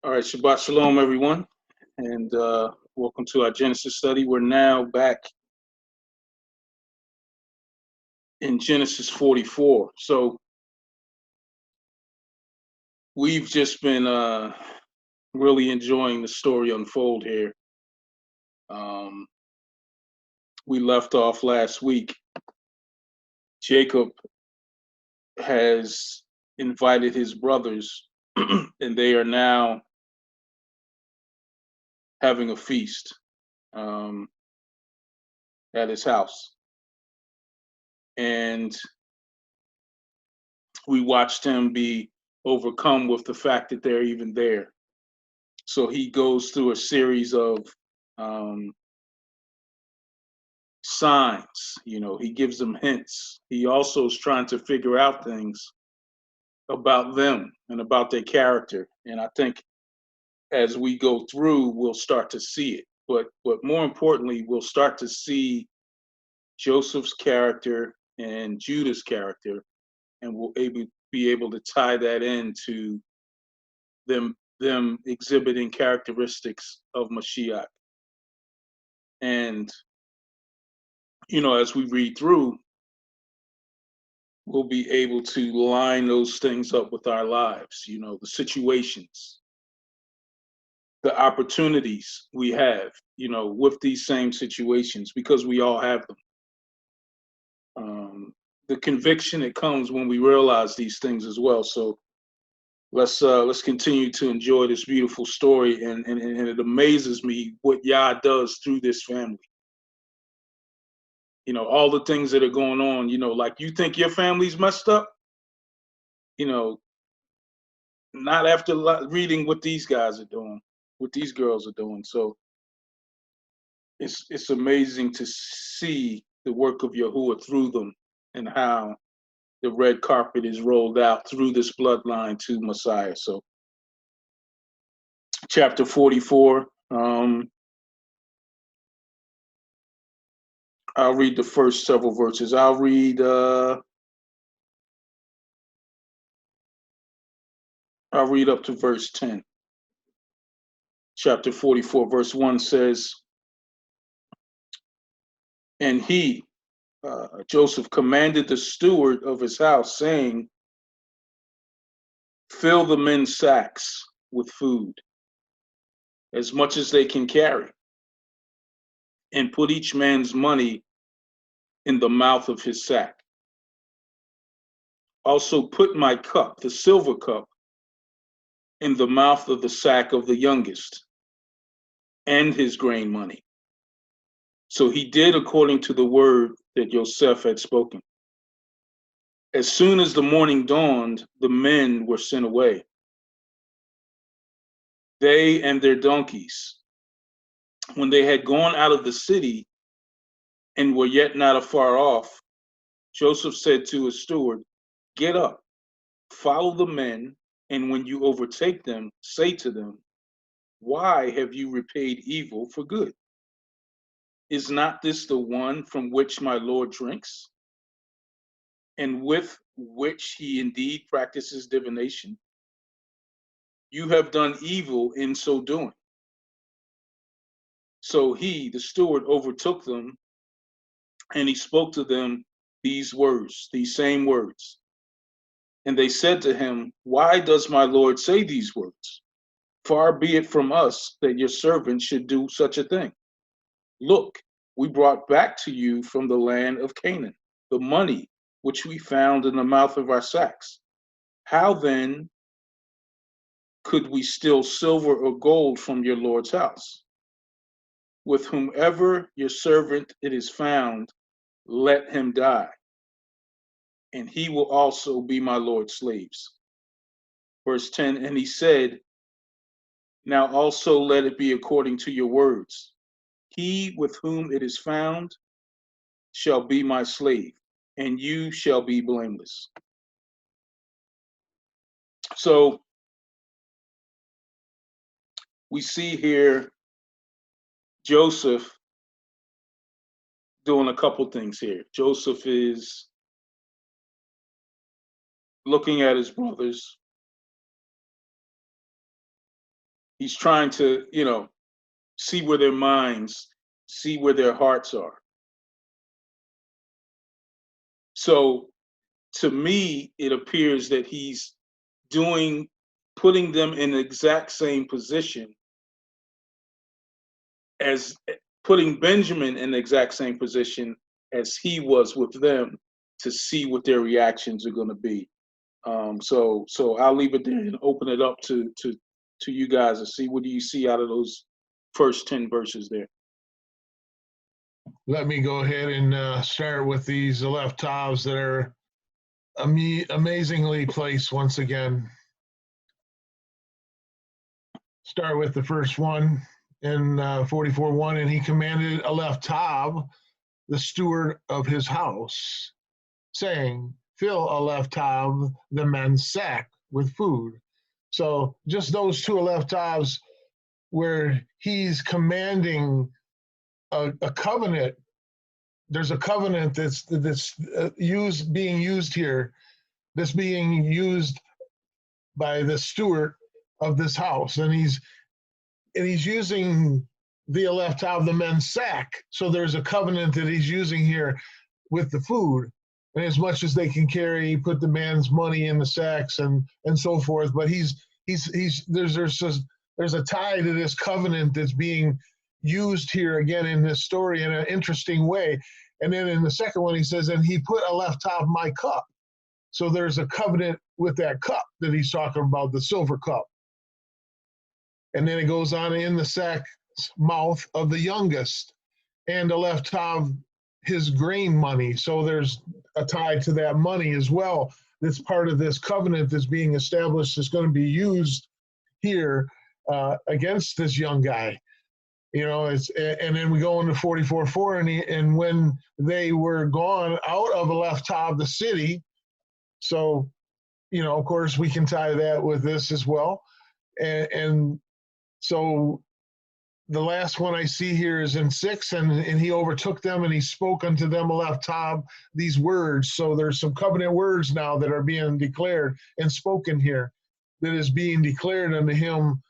All right, Shabbat Shalom, everyone, and welcome to our Genesis study. We're now back in Genesis 44. So we've just been really enjoying the story unfold here. Um, we left off last week. Jacob has invited his brothers, and they are now having a feast at his house. And we watched him be overcome with the fact that they're even there. So he goes through a series of signs. He gives them hints. He also is trying to figure out things about them and about their character. And I think as we go through, we'll start to see it. But more importantly, we'll start to see Joseph's character and Judah's character, and we'll be able to tie that into them exhibiting characteristics of Mashiach. And as we read through, we'll be able to line those things up with our lives, the situations, the opportunities we have, with these same situations, because we all have them. The conviction that comes when we realize these things as well. So let's continue to enjoy this beautiful story, and it amazes me what Yah does through this family. All the things that are going on, like you think your family's messed up, not after reading what these guys are doing, what these girls are doing. So it's amazing to see the work of Yahuah through them, and how the red carpet is rolled out through this bloodline to Messiah. So chapter 44, I'll read the first several verses. I'll read up to verse 10. Chapter 44, verse 1 says, and he, Joseph, commanded the steward of his house, saying, fill the men's sacks with food, as much as they can carry, and put each man's money in the mouth of his sack. Also put my cup, the silver cup, in the mouth of the sack of the youngest, and his grain money. So he did according to the word that Yosef had spoken. As soon as the morning dawned, the men were sent away, they and their donkeys. When they had gone out of the city and were yet not afar off, Joseph said to his steward, get up, follow the men, and when you overtake them, say to them, why have you repaid evil for good? Is not this the one from which my Lord drinks, and with which he indeed practices divination? You have done evil in so doing. So he, the steward, overtook them, and he spoke to them these words, these same words. And they said to him, why does my Lord say these words? Far be it from us that your servant should do such a thing. Look, we brought back to you from the land of Canaan the money which we found in the mouth of our sacks. How then could we steal silver or gold from your Lord's house? With whomever your servant it is found, let him die, and he will also be my Lord's slaves. Verse 10, and he said, now also let it be according to your words. He with whom it is found shall be my slave, and you shall be blameless. So we see here Joseph doing a couple things here. Joseph is looking at his brothers, He's trying to, see where their minds, see where their hearts are. So to me, it appears that he's putting them in the exact same position as putting Benjamin in the exact same position as he was with them, to see what their reactions are going to be. So I'll leave it there and open it up to you guys and see, what do you see out of those first 10 verses there. Let me go ahead and start with these Aleph Tavs that are amazingly placed once again. Start with the first one in 44:1, and he commanded Aleph Tav, the steward of his house, saying, fill Aleph Tav, the men's sack, with food. So just those two Aleph Tavs, where he's commanding a covenant. There's a covenant that's being used here, that's being used by the steward of this house, and he's using the Aleph Tav, the men's sack. So there's a covenant that he's using here with the food, and as much as they can carry, put the man's money in the sacks and so forth. But there's a tie to this covenant that's being used here again in this story in an interesting way. And then in the second one, he says, and he put Aleph Tav my cup. So there's a covenant with that cup that he's talking about, the silver cup. And then it goes on, in the sack's mouth of the youngest, and Aleph Tav his grain money. So there's a tie to that money as well. That's part of this covenant that's being established, is going to be used here against this young guy. And then we go into 44:4, and when they were gone out of Aleph Tav, the city. So, of course, we can tie that with this as well. And so the last one I see here is in 6, and he overtook them, and he spoke unto them, Aleph Tav, these words. So there's some covenant words now that are being declared and spoken here, that is being declared unto him,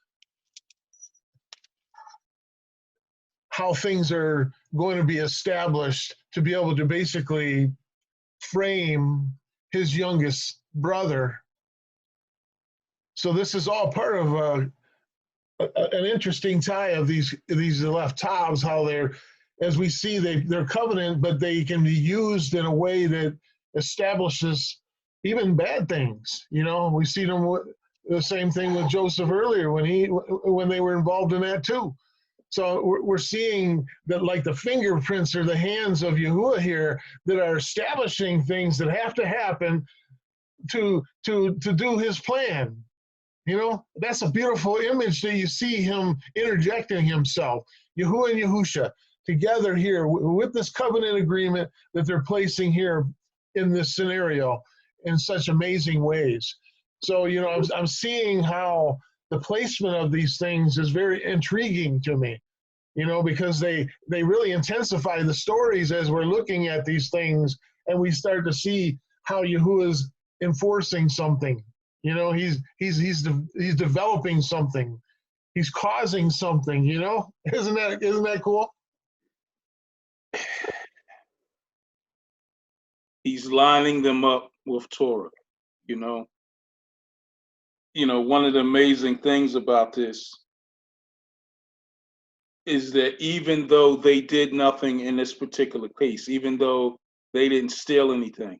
how things are going to be established to be able to basically frame his youngest brother. So this is all part of an interesting tie of these Aleph Tavs, how they're, as we see, they're covenant, but they can be used in a way that establishes even bad things. We see them the same thing with Joseph earlier when they were involved in that too. So we're seeing that, like, the fingerprints or the hands of Yahuah here, that are establishing things that have to happen to do his plan. That's a beautiful image that you see him interjecting himself, Yahuah and Yahusha, together here with this covenant agreement that they're placing here in this scenario in such amazing ways. So, I'm seeing how the placement of these things is very intriguing to me, because they really intensify the stories as we're looking at these things, and we start to see how Yahuah is enforcing something. He's developing something. He's causing something. Isn't that cool? He's lining them up with Torah. One of the amazing things about this is that even though they did nothing in this particular case, even though they didn't steal anything,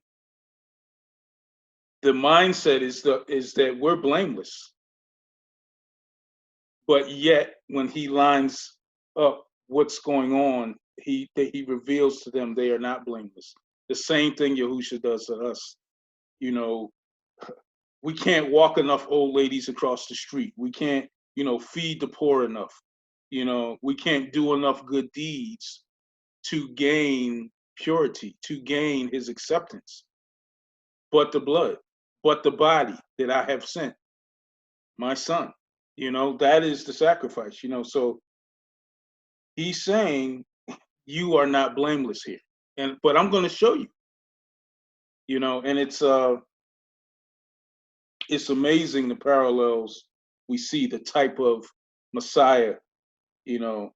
the mindset is that we're blameless. But yet, when he lines up what's going on, he reveals to them they are not blameless. The same thing Yahusha does to us. We can't walk enough old ladies across the street. We can't, feed the poor enough. We can't do enough good deeds to gain purity, to gain his acceptance. But the blood, but the body that I have sent, my son, that is the sacrifice, So he's saying, you are not blameless here. But I'm going to show you, and it's amazing the parallels we see, the type of Messiah, and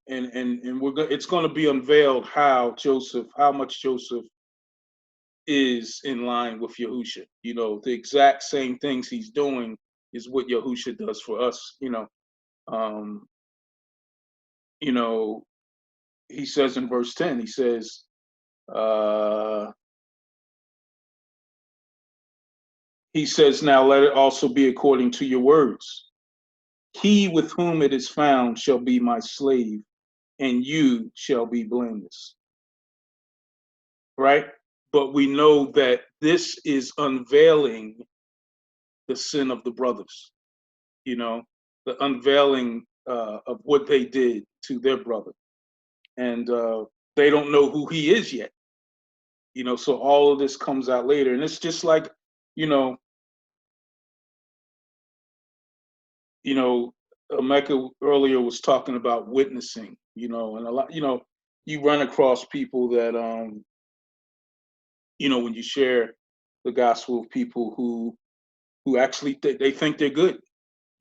it's going to be unveiled how much Joseph is in line with Yahusha. The exact same things he's doing is what Yahusha does for us. Um, he says in verse 10, he says, now let it also be according to your words. He with whom it is found shall be my slave, and you shall be blameless. Right? But we know that this is unveiling the sin of the brothers, the unveiling of what they did to their brother. And they don't know who he is yet. So all of this comes out later. And it's just like, Mecca earlier was talking about witnessing, and a lot, you run across people that, when you share the gospel with people who actually they think they're good,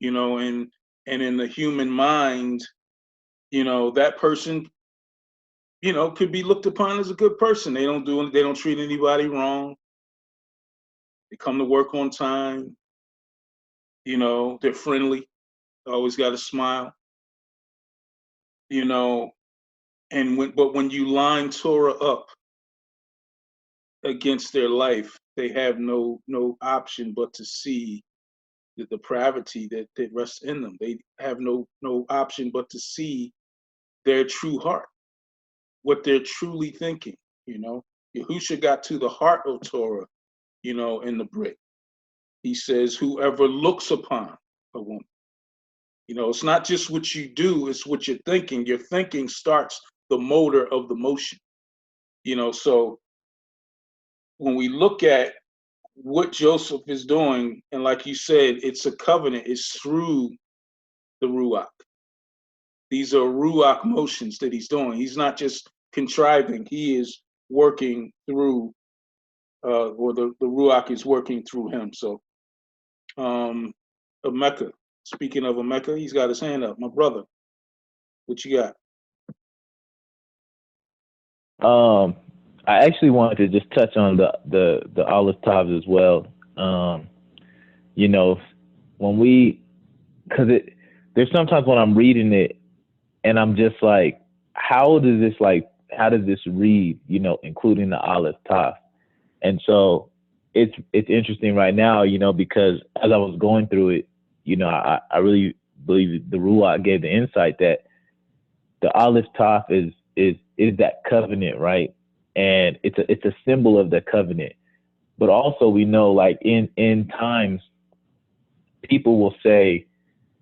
and in the human mind, that person, could be looked upon as a good person. They don't treat anybody wrong. They come to work on time. They're friendly. Always got a smile. But when you line Torah up against their life, they have no option but to see the depravity that rests in them. They have no option but to see their true heart, what they're truly thinking. Yahusha got to the heart of Torah, in the brick. He says, whoever looks upon a woman, it's not just what you do, it's what you're thinking. Your thinking starts the motor of the motion. So when we look at what Joseph is doing, and like you said, it's a covenant, it's through the Ruach. These are Ruach motions that he's doing. He's not just contriving, he is working through, or the Ruach is working through him. So, Mecca, speaking of Mecca, he's got his hand up. My brother, what you got? I actually wanted to just touch on the olive tabs as well. There's sometimes when I'm reading it and I'm just like, how does this read, including the olive top? And so it's interesting right now, because as I was going through it, I really believe the Ruach gave the insight that the olive top is that covenant, right? And it's a symbol of the covenant. But also we know, like in times, people will say,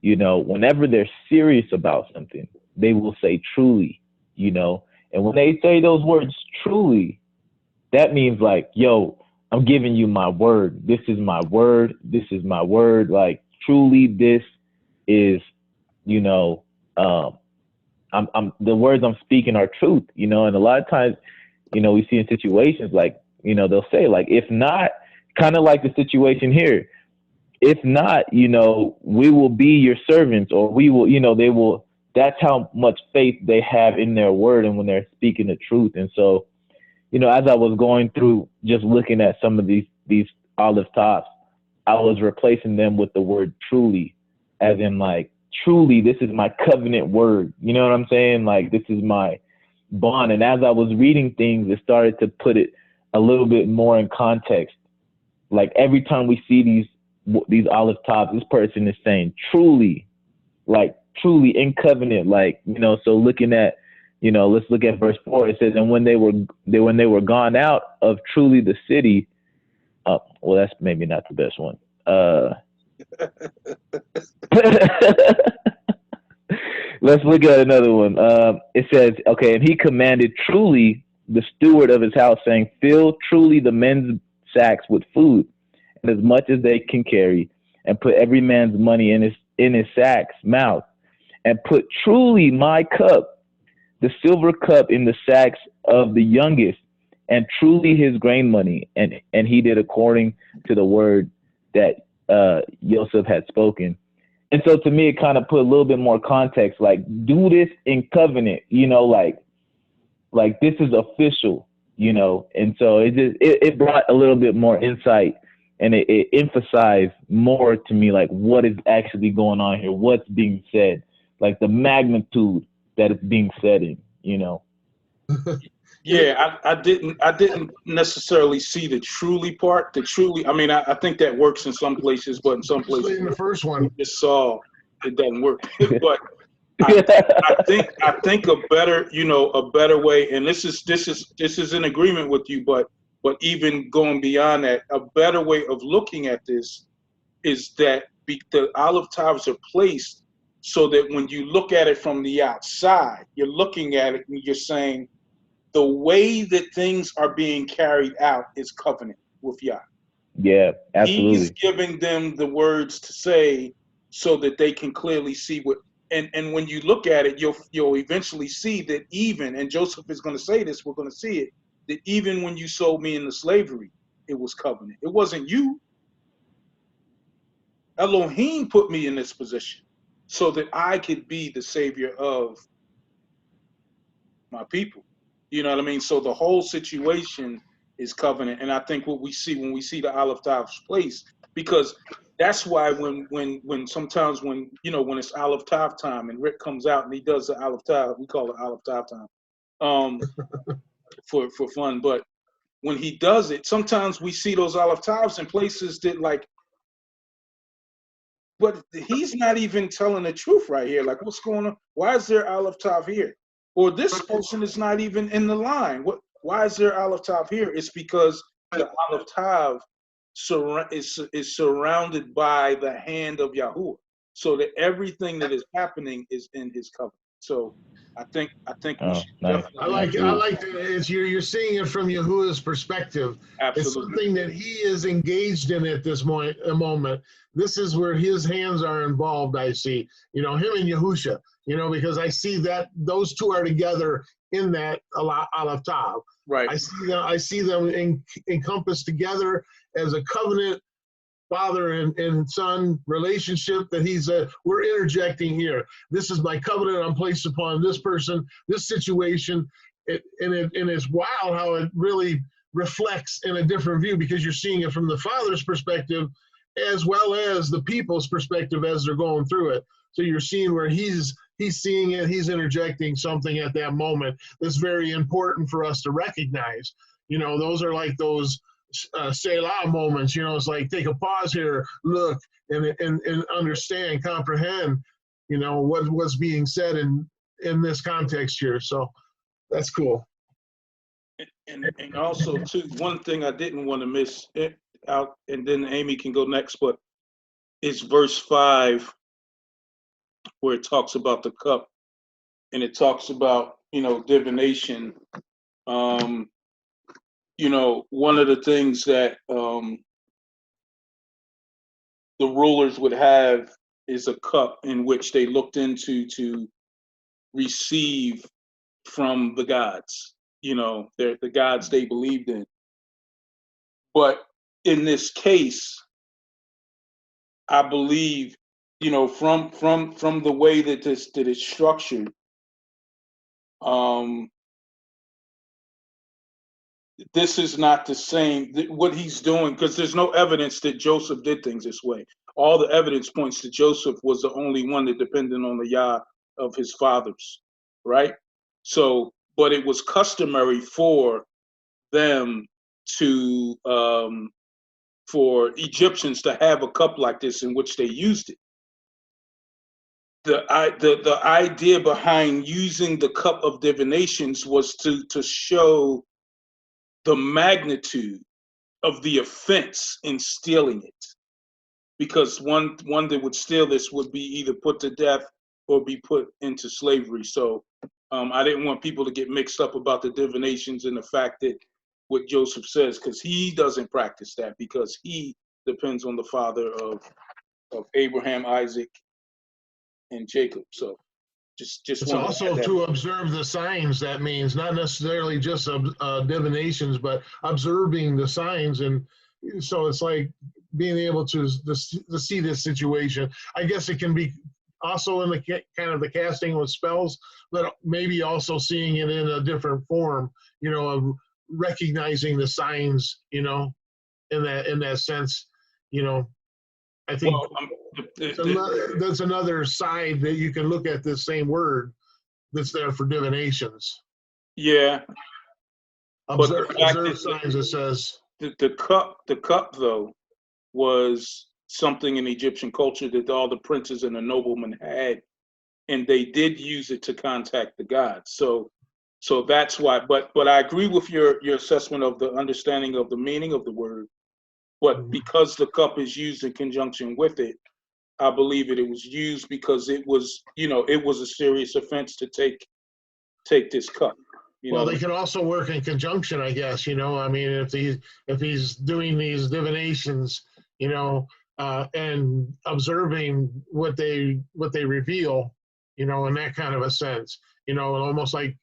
whenever they're serious about something, they will say truly, and when they say those words truly, that means like, yo, I'm giving you my word. This is my word. This is my word. Like truly, this is, I'm the words I'm speaking are truth, and a lot of times, we see in situations like, they'll say like, if not, kind of like the situation here, if not, we will be your servants, or we will, they will, that's how much faith they have in their word and when they're speaking the truth. And so, as I was going through just looking at some of these olive tops, I was replacing them with the word truly, as in like, truly, this is my covenant word. You know what I'm saying? Like, this is my bond. And as I was reading things, it started to put it a little bit more in context. Like every time we see these olive tops, this person is saying truly, like truly in covenant, like, so looking at, let's look at verse 4. It says, and when they were gone out of truly the city, well, that's maybe not the best one. Let's look at another one. It says, okay, and he commanded truly the steward of his house, saying, fill truly the men's sacks with food, and as much as they can carry, and put every man's money in his sack's mouth, and put truly my cup, the silver cup, in the sacks of the youngest, and truly his grain money. And he did according to the word that Joseph had spoken. And so to me, it kind of put a little bit more context, like do this in covenant, you know, like this is official, you know. And so it brought a little bit more insight, and it emphasized more to me, like what is actually going on here, what's being said, like the magnitude that it's being said in, you know. Yeah, I didn't necessarily see the truly part. The truly, I mean, I think that works in some places, but in some places, in the first one, we just saw it doesn't work. But I think a better way, and this is in agreement with you, but even going beyond that, a better way of looking at this is that the olive towers are placed so that when you look at it from the outside, you're looking at it and you're saying, the way that things are being carried out is covenant with Yah. Yeah, absolutely. He's giving them the words to say so that they can clearly see what. And when you look at it, you'll eventually see that even, and Joseph is going to say this, we're going to see it, that even when you sold me into slavery, it was covenant. It wasn't you. Elohim put me in this position so that I could be the savior of my people. You know what I mean? So the whole situation is covenant. And I think what we see when we see the olive towers place, because that's why when sometimes when it's olive towel time and Rick comes out and he does the olive towel, we call it olive towel time, for fun. But when he does it, sometimes we see those olive towels in places that like, but he's not even telling the truth right here. Like, what's going on? Why is there olive towel here? Or this person is not even in the line. Why is there olive towel here? It's because the olive towel is surrounded by the hand of Yahuwah, so that everything that is happening is in his covenant. So I think we should definitely. I like that. It's you're seeing it from Yahuwah's perspective. Absolutely. It's something that he is engaged in at this moment. This is where his hands are involved. I see, him and Yahusha. Because I see that those two are together in that olive tav. Right. I see them encompassed together as a covenant father and son relationship that we're interjecting here. This is my covenant I'm placed upon this person, this situation. And it's wild how it really reflects in a different view, because you're seeing it from the father's perspective as well as the people's perspective as they're going through it. So you're seeing where he's seeing it, he's interjecting something at that moment that's very important for us to recognize. Those are like those Selah moments, it's like take a pause here, look, and understand, comprehend, what's being said in this context here. So that's cool. And also too, one thing I didn't want to miss out, and then Amy can go next, but it's verse 5 where it talks about the cup, and it talks about divination. One of the things that the rulers would have is a cup in which they looked into to receive from the gods. They're the gods they believed in. But in this case, I believe, from the way that it's structured, this is not the same. What he's doing, because there's no evidence that Joseph did things this way. All the evidence points to Joseph was the only one that depended on the Yah of his fathers, right? So, but it was customary for them to, for Egyptians to have a cup like this in which they used it. The idea behind using the cup of divinations was to show the magnitude of the offense in stealing it, because one that would steal this would be either put to death or be put into slavery. So I didn't want people to get mixed up about the divinations and the fact that what Joseph says, because he doesn't practice that, because he depends on the father of Abraham, Isaac, and Jacob. So just it's also to observe the signs. That means not necessarily just divinations, but observing the signs. And so it's like being able to see this situation. I guess it can be also in the kind of the casting with spells, but maybe also seeing it in a different form, you know, of recognizing the signs, you know, in that sense, you know. I think that's another side that you can look at this same word that's there for divinations. Yeah. Observe signs, it says. The cup though was something in Egyptian culture that all the princes and the noblemen had, and they did use it to contact the gods. So that's why. But I agree with your assessment of the understanding of the meaning of the word. But because the cup is used in conjunction with it, I believe it was used because it was, you know, it was a serious offense to take this cup. Well, they can also work in conjunction, I guess. You know, I mean, if he's doing these divinations, you know, and observing what they reveal, you know, in that kind of a sense, you know, almost like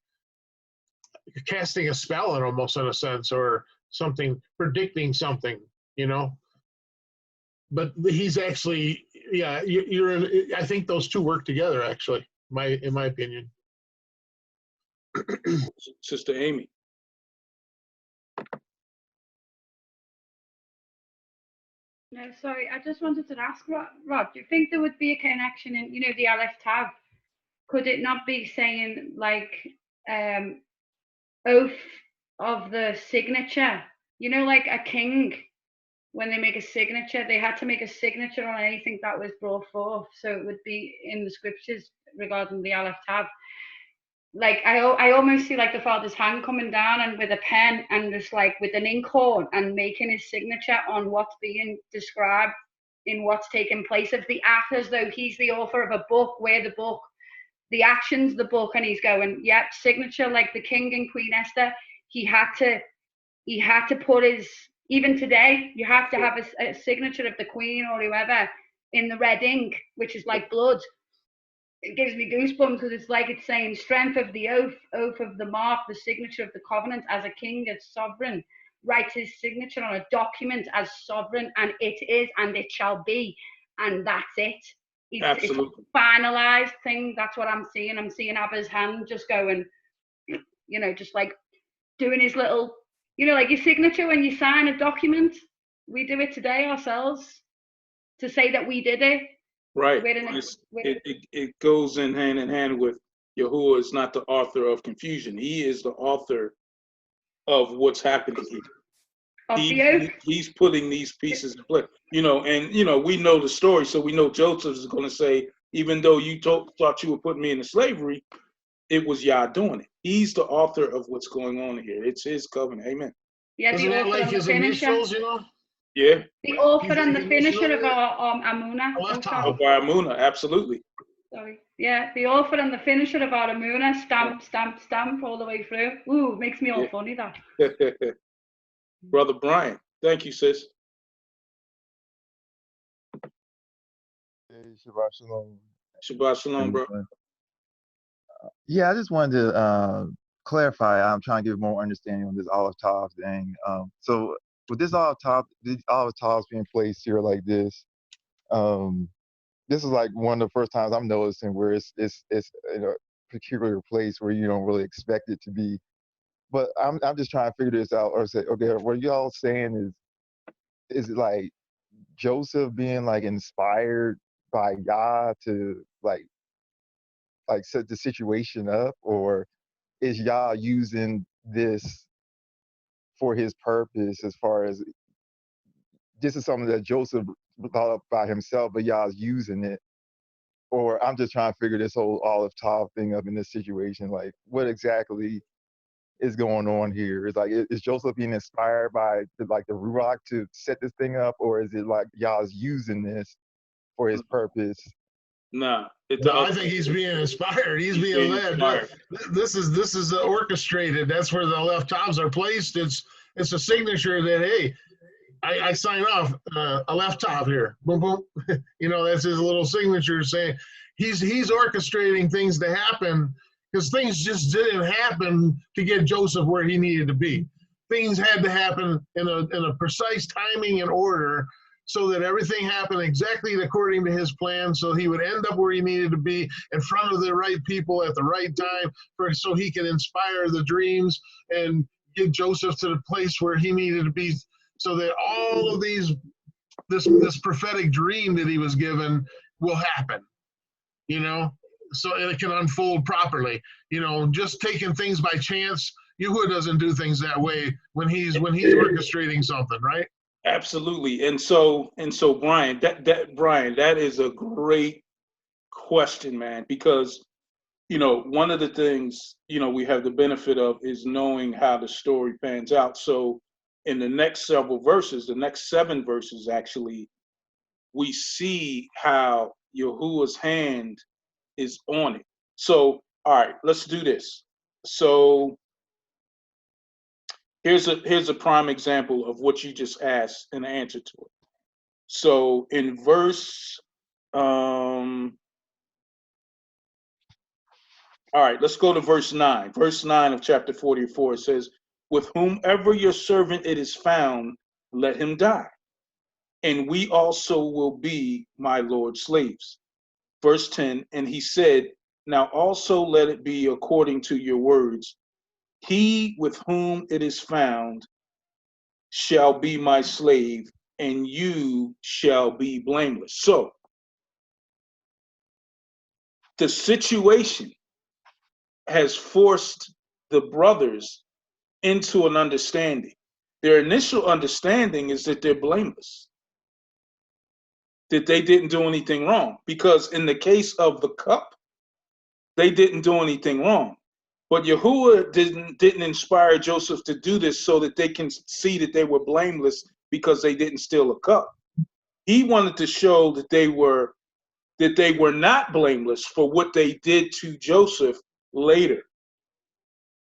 casting a spell, almost in a sense, or something, predicting something, you know. But he's actually, yeah, I think those two work together, actually, in my opinion. Sister Amy. No, sorry, I just wanted to ask, Rod, do you think there would be a connection in, you know, the Aleph Tav? Could it not be saying, like, oath of the signature? You know, like a king, when they make a signature, they had to make a signature on anything that was brought forth. So it would be in the scriptures regarding the Aleph Tav. Like I almost see like the Father's hand coming down and with a pen and just like with an inkhorn and making his signature on what's being described in what's taking place. Of the act as though he's the author of a book, where the book, the action's the book, and he's going, yep, signature, like the King and Queen Esther. He had to put his, even today, you have to have a signature of the Queen or whoever in the red ink, which is like blood. It gives me goosebumps because it's like it's saying strength of the oath of the mark, the signature of the covenant as a king, as sovereign, writes his signature on a document as sovereign, and it is, and it shall be, and that's it. It's a finalized thing. That's what I'm seeing. I'm seeing Abba's hand just going, you know, just like doing his little, you know, like your signature when you sign a document. We do it today ourselves to say that we did it. Right. It goes in hand with Yahuwah is not the author of confusion. He is the author of what's happening here. He's putting these pieces in place. You know, and you know, we know the story, so we know Joseph is going to say, even though you thought you were putting me into slavery, it was Yah doing it. He's the author of what's going on here. It's his covenant. Amen. Yeah, isn't that like his initials, you know? Yeah. The author and the finisher of our Amunah. Of our Amunah, absolutely. Sorry. Yeah, the author and the finisher of our Amunah, stamp all the way through. Ooh, makes me all funny, that. Brother Brian, thank you, sis. Hey, Shabbat Shalom. Shabbat Shalom, bro. Yeah, I just wanted to clarify. I'm trying to give more understanding on this Aleph Tav thing. So with this Aleph Tavs being placed here like this, this is like one of the first times I'm noticing where it's in a peculiar place where you don't really expect it to be. But I'm just trying to figure this out, or say, okay, what y'all saying is it like Joseph being like inspired by Yah to like set the situation up, or is Yah using this for his purpose, as far as this is something that Joseph thought up by himself, but Yah's using it? Or I'm just trying to figure this whole Aleph Tav thing up in this situation. Like, what exactly is going on here? Is like, is Joseph being inspired by the Ruach to set this thing up, or is it like Yah's using this for his purpose? No, I think he's being inspired. He's being led. Inspired. This is orchestrated. That's where the Aleph Tavs are placed. It's a signature that, hey, I sign off Aleph Tav here. Boom, boom. You know, that's his little signature saying he's orchestrating things to happen, because things just didn't happen to get Joseph where he needed to be. Things had to happen in a precise timing and order so that everything happened exactly according to his plan, so he would end up where he needed to be in front of the right people at the right time, so he could inspire the dreams and get Joseph to the place where he needed to be, so that all of this prophetic dream that he was given will happen, you know, so it can unfold properly. You know, just taking things by chance, Yahuah doesn't do things that way when he's orchestrating something, right? Absolutely. And so Brian, that is a great question, man, because one of the things we have the benefit of is knowing how the story pans out. So in the next several verses, the next 7 verses actually, we see how Yahuwah's hand is on it. So all right, let's do this. So here's a prime example of what you just asked and the answer to it. So in verse, all right, let's go to verse 9. Verse 9 of chapter 44, it says, with whomever your servant it is found, let him die, and we also will be my Lord's slaves. Verse 10, and he said, now also let it be according to your words. He with whom it is found shall be my slave, and you shall be blameless. So the situation has forced the brothers into an understanding. Their initial understanding is that they're blameless, that they didn't do anything wrong, because in the case of the cup, they didn't do anything wrong. But Yahuwah didn't inspire Joseph to do this so that they can see that they were blameless because they didn't steal a cup. He wanted to show that they were not blameless for what they did to Joseph later.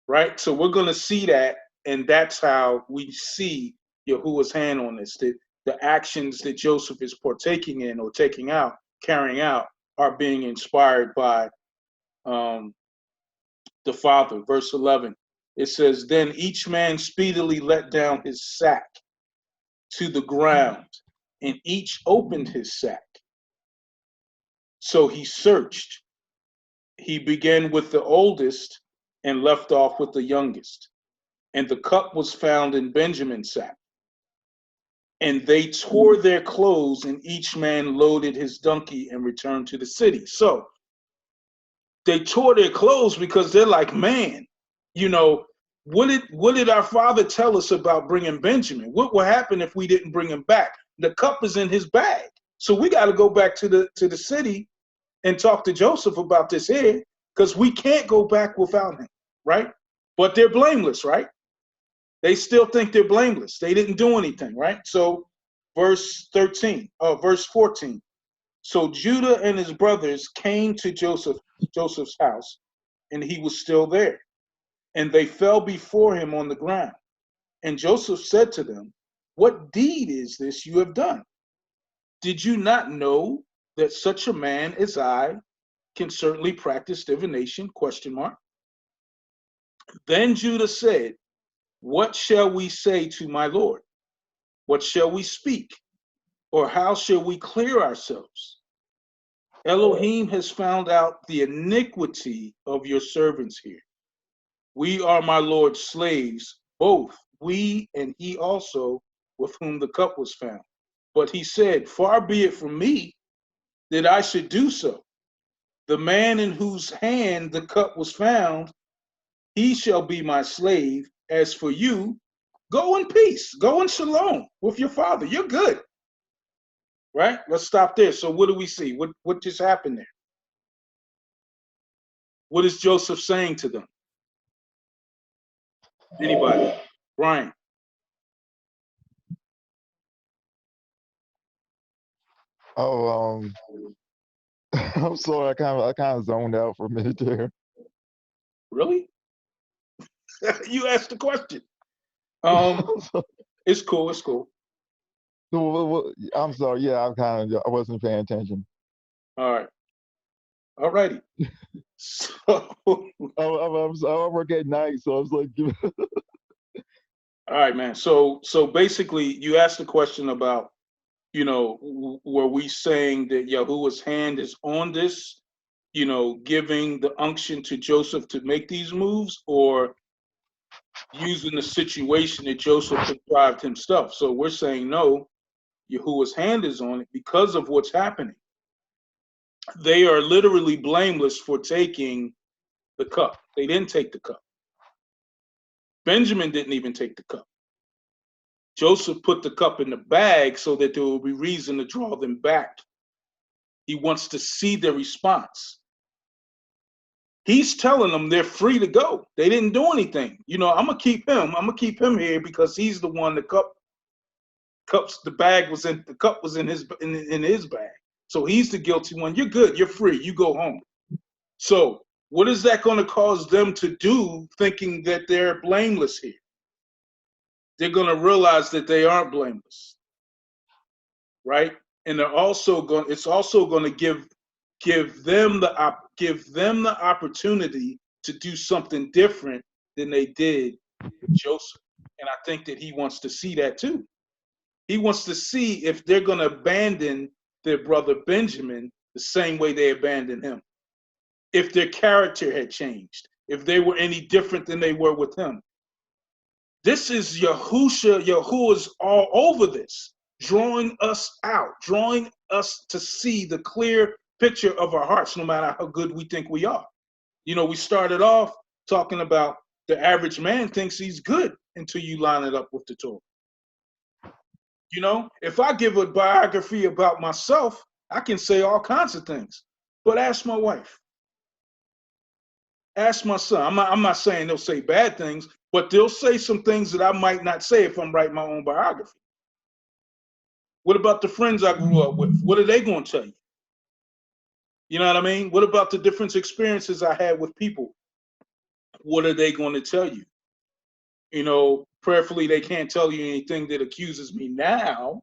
Right? So we're going to see that, and that's how we see Yahuwah's hand on this, that the actions that Joseph is partaking in or carrying out are being inspired by the Father. Verse 11, it says, then each man speedily let down his sack to the ground, and each opened his sack. So he searched. He began with the oldest and left off with the youngest. And the cup was found in Benjamin's sack. And they tore their clothes, and each man loaded his donkey and returned to the city. So they tore their clothes because they're like, man, what did our father tell us about bringing Benjamin? What will happen if we didn't bring him back? The cup is in his bag. So we got to go back to the city and talk to Joseph about this here, because we can't go back without him, right? But they're blameless, right? They still think they're blameless. They didn't do anything, right? So verse 14. So Judah and his brothers came to Joseph's house, and he was still there. And they fell before him on the ground. And Joseph said to them, what deed is this you have done? Did you not know that such a man as I can certainly practice divination? ? Then Judah said, what shall we say to my Lord? What shall we speak? Or how shall we clear ourselves? Elohim has found out the iniquity of your servants here. We are my Lord's slaves, both we and he also with whom the cup was found. But he said, far be it from me that I should do so. The man in whose hand the cup was found, he shall be my slave. As for you, go in peace, go in shalom with your father. You're good. Right? Let's stop there. So what do we see? What just happened there? What is Joseph saying to them? Anybody? Brian? Oh, I'm sorry. I kind of zoned out for a minute there. Really? You asked the question. It's cool. It's cool. I'm sorry. Yeah, I wasn't paying attention. All right. All righty. So I work at night, so I was like, all right, man. So basically, you asked the question about, You know, were we saying that Yahuwah's hand is on this, you know, giving the unction to Joseph to make these moves, or using the situation that Joseph contrived himself? So we're saying no, Yahuwah's hand is on it because of what's happening. They are literally blameless for taking the cup. They didn't take the cup. Benjamin didn't even take the cup. Joseph put the cup in the bag so that there will be reason to draw them back. He wants to see their response. He's telling them they're free to go. They didn't do anything. You know, I'm gonna keep him here because he's the one. The cup was in his bag. So he's the guilty one. You're good. You're free. You go home. So what is that going to cause them to do, thinking that they're blameless here? They're going to realize that they aren't blameless, right? And it's also going to give them the opportunity to do something different than they did with Joseph. And I think that he wants to see that too. He wants to see if they're going to abandon their brother Benjamin the same way they abandoned him. If their character had changed, if they were any different than they were with him. This is Yahusha. Yahuwah's all over this, drawing us out, drawing us to see the clear picture of our hearts, no matter how good we think we are. You know, we started off talking about the average man thinks he's good until you line it up with the Torah. You know, if I give a biography about myself, I can say all kinds of things. But ask my wife. Ask my son. I'm not saying they'll say bad things, but they'll say some things that I might not say if I'm writing my own biography. What about the friends I grew up with? What are they going to tell you? You know what I mean? What about the different experiences I had with people? What are they going to tell you? You know, prayerfully, they can't tell you anything that accuses me now,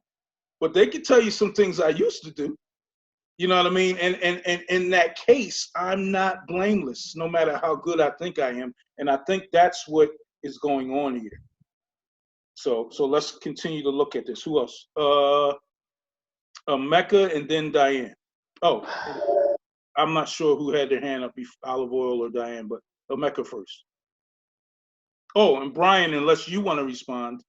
but they can tell you some things I used to do. You know what I mean? And in that case, I'm not blameless, no matter how good I think I am. And I think that's what is going on here. So let's continue to look at this. Who else? Mecca and then Diane. Oh, I'm not sure who had their hand up, Olive Oil or Diane, but Mecca first. Oh, and Brian, unless you want to respond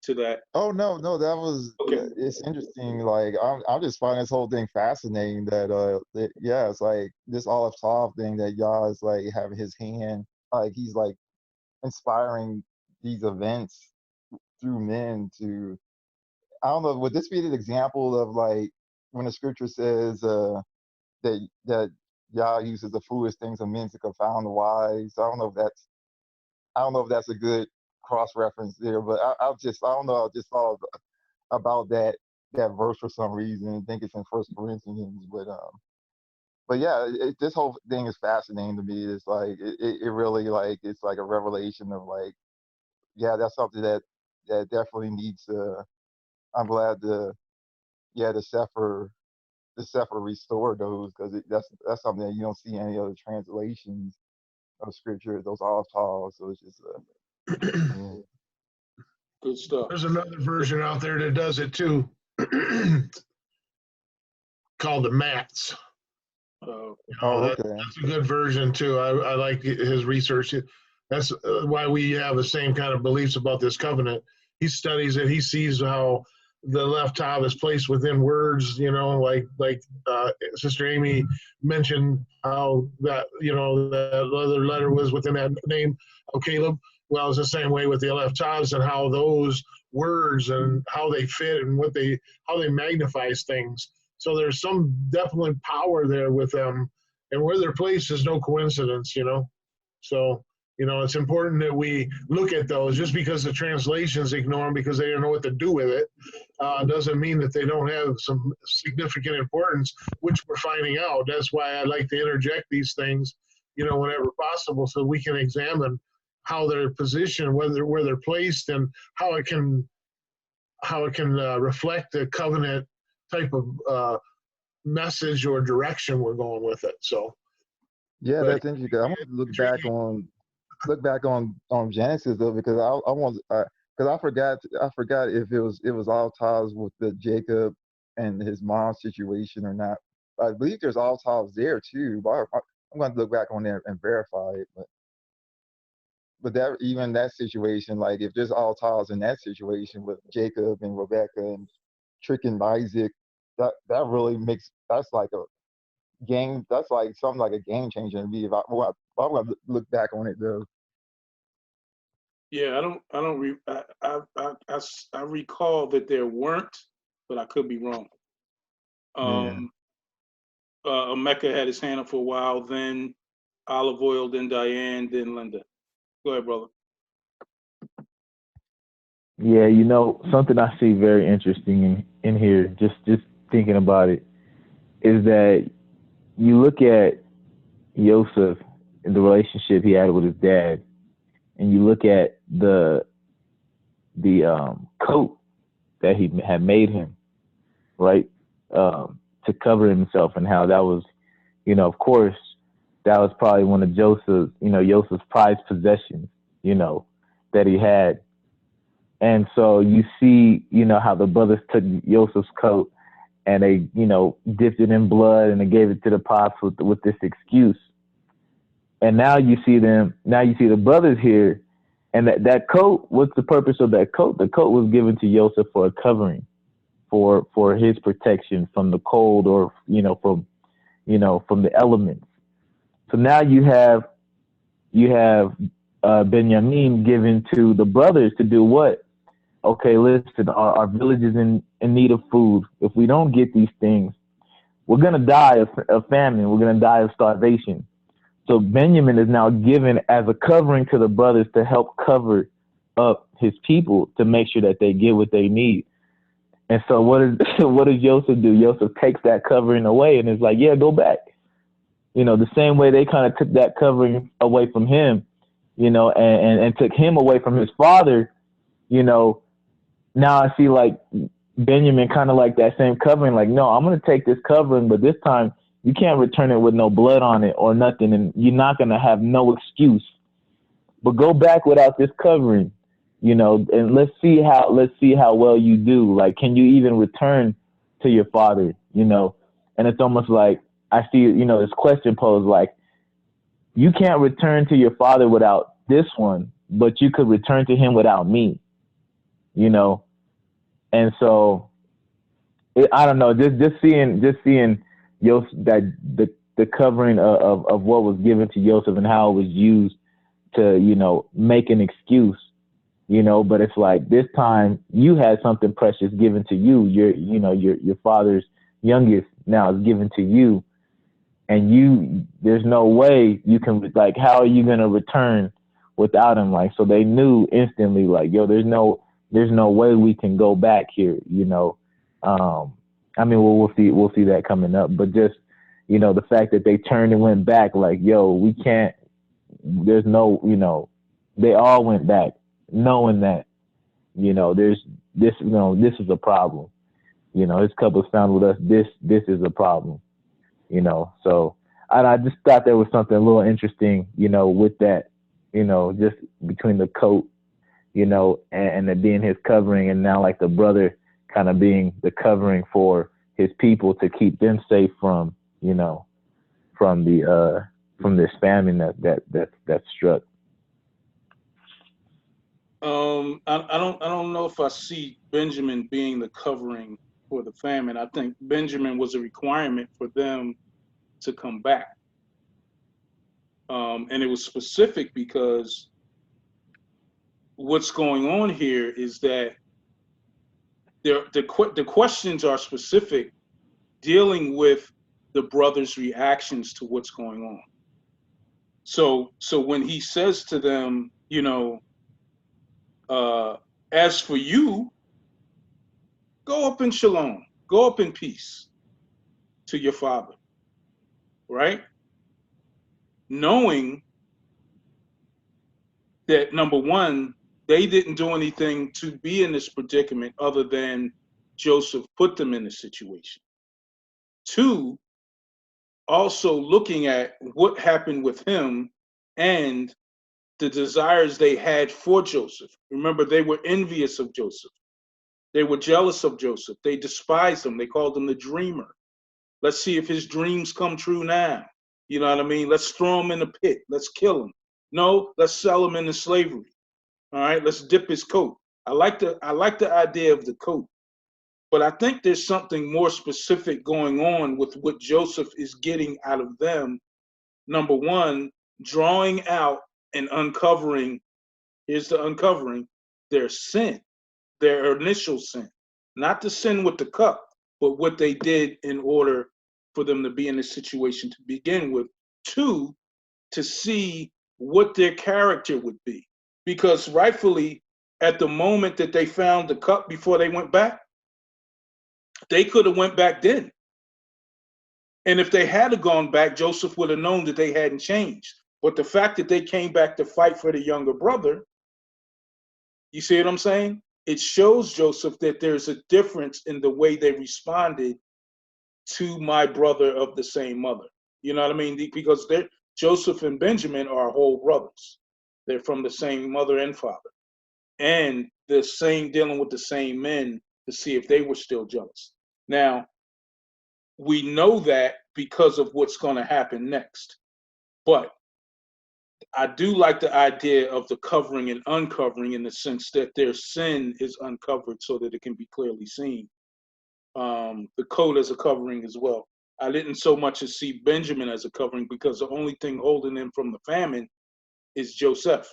to that. Oh no, that was okay. It's interesting. Like I'm just finding this whole thing fascinating. Yeah, it's like this Olive Tov thing that Yah is like having his hand, like he's like inspiring these events through men to. I don't know. Would this be an example of like when the scripture says that Yah uses the foolish things of men to confound the wise? I don't know if that's a good cross reference there, but I don't know. I just thought about that verse for some reason. I think it's in First Corinthians, but yeah, this whole thing is fascinating to me. It's like it really like it's like a revelation of like, yeah, that's something that definitely needs to. I'm glad the Sefer restore those, because that's something that you don't see in any other translations of scripture. Those Olive Tawls, so it's just yeah. Good stuff. There's another version out there that does it too, called the Mats. Okay. That's a good version too. I like his research. That's why we have the same kind of beliefs about this covenant. He studies it. He sees how the left tav is placed within words. You know, like Sister Amy mentioned how that that other letter was within that name of Caleb. Well, it's the same way with the left tavs and how those words and how they fit and how they magnifies things. So there's some definitely power there with them, and where they're placed is no coincidence, So, it's important that we look at those. Just because the translations ignore them because they don't know what to do with it, doesn't mean that they don't have some significant importance, which we're finding out. That's why I like to interject these things, whenever possible, so we can examine how they're positioned, where they're placed, and how it can reflect the covenant type of message or direction we're going with it. So yeah, that's interesting. I want to look back on Genesis though, because I want because I forgot if it was all ties with the Jacob and his mom's situation or not. I believe there's all ties there too, but I'm going to look back on there and verify it. But that, even that situation, like if there's all ties in that situation with Jacob and Rebecca and tricking Isaac, that really makes, that's like a game. That's like something like a game changer to me. If I'm going to look back on it though. Yeah, I recall that there weren't, but I could be wrong. Yeah. Mecca had his hand up for a while, then Olive Oil, then Diane, then Linda. Go ahead, brother. Yeah, you know, something I see very interesting in here, just thinking about it, is that you look at Joseph and the relationship he had with his dad, and you look at the coat that he had made him, right, to cover himself, and how that was, you know, of course, that was probably one of Joseph's prized possessions, you know, that he had. And so you see, you know, how the brothers took Joseph's coat and they, you know, dipped it in blood and they gave it to the pops with this excuse. And now you see the brothers here, and that coat, what's the purpose of that coat? The coat was given to Joseph for a covering, for his protection from the cold, or, you know, from the elements. So now you have Benjamin given to the brothers to do what? Okay, listen, our village is in need of food. If we don't get these things, we're going to die of famine. We're going to die of starvation. So Benjamin is now given as a covering to the brothers to help cover up his people, to make sure that they get what they need. And so what does Joseph do? Joseph takes that covering away and is like, yeah, go back. You know, the same way they kind of took that covering away from him, you know, and took him away from his father, you know. Now I see like Benjamin kind of like that same covering, like, no, I'm going to take this covering, but this time you can't return it with no blood on it or nothing, and you're not going to have no excuse. But go back without this covering, you know, and let's see how well you do. Like, can you even return to your father, you know? And it's almost like I see, you know, this question posed like, you can't return to your father without this one, but you could return to him without me. You know, and so I don't know. Just seeing Joseph, that the covering of what was given to Joseph and how it was used to, you know, make an excuse, you know. But it's like this time you had something precious given to you. Your father's youngest now is given to you, and there's no way you can, like, how are you gonna return without him? Like, so they knew instantly, like, yo, there's no way we can go back here, you know. I mean, we'll see that coming up, but just, you know, the fact that they turned and went back, like, yo, we can't, there's no, you know, they all went back knowing that, you know, there's this, you know, this is a problem, you know, this couple's found with us, this is a problem, you know. So I just thought there was something a little interesting, you know, with that, you know, just between the coat, you know, and it being his covering, and now like the brother kind of being the covering for his people to keep them safe from, you know, from this famine that struck. I don't know if I see Benjamin being the covering for the famine. I think Benjamin was a requirement for them to come back, and it was specific because what's going on here is that the questions are specific, dealing with the brothers' reactions to what's going on. So when he says to them, you know, as for you, go up in shalom, go up in peace to your father, right? Knowing that, number one, they didn't do anything to be in this predicament other than Joseph put them in this situation. Two, also looking at what happened with him and the desires they had for Joseph. Remember, they were envious of Joseph. They were jealous of Joseph. They despised him. They called him the dreamer. Let's see if his dreams come true now. You know what I mean? Let's throw him in the pit. Let's kill him. No, let's sell him into slavery. All right, let's dip his coat. I like the idea of the coat, but I think there's something more specific going on with what Joseph is getting out of them. Number one, drawing out and uncovering, here's the uncovering, their sin, their initial sin. Not the sin with the cup, but what they did in order for them to be in this situation to begin with. Two, to see what their character would be. Because rightfully, at the moment that they found the cup before they went back, they could have went back then. And if they had gone back, Joseph would have known that they hadn't changed. But the fact that they came back to fight for the younger brother, you see what I'm saying? It shows Joseph that there's a difference in the way they responded to my brother of the same mother. You know what I mean? Because Joseph and Benjamin are whole brothers. They're from the same mother and father. And the same, dealing with the same men to see if they were still jealous. Now, we know that because of what's going to happen next. But I do like the idea of the covering and uncovering, in the sense that their sin is uncovered so that it can be clearly seen. The coat as a covering as well. I didn't so much as see Benjamin as a covering, because the only thing holding him from the famine is Joseph.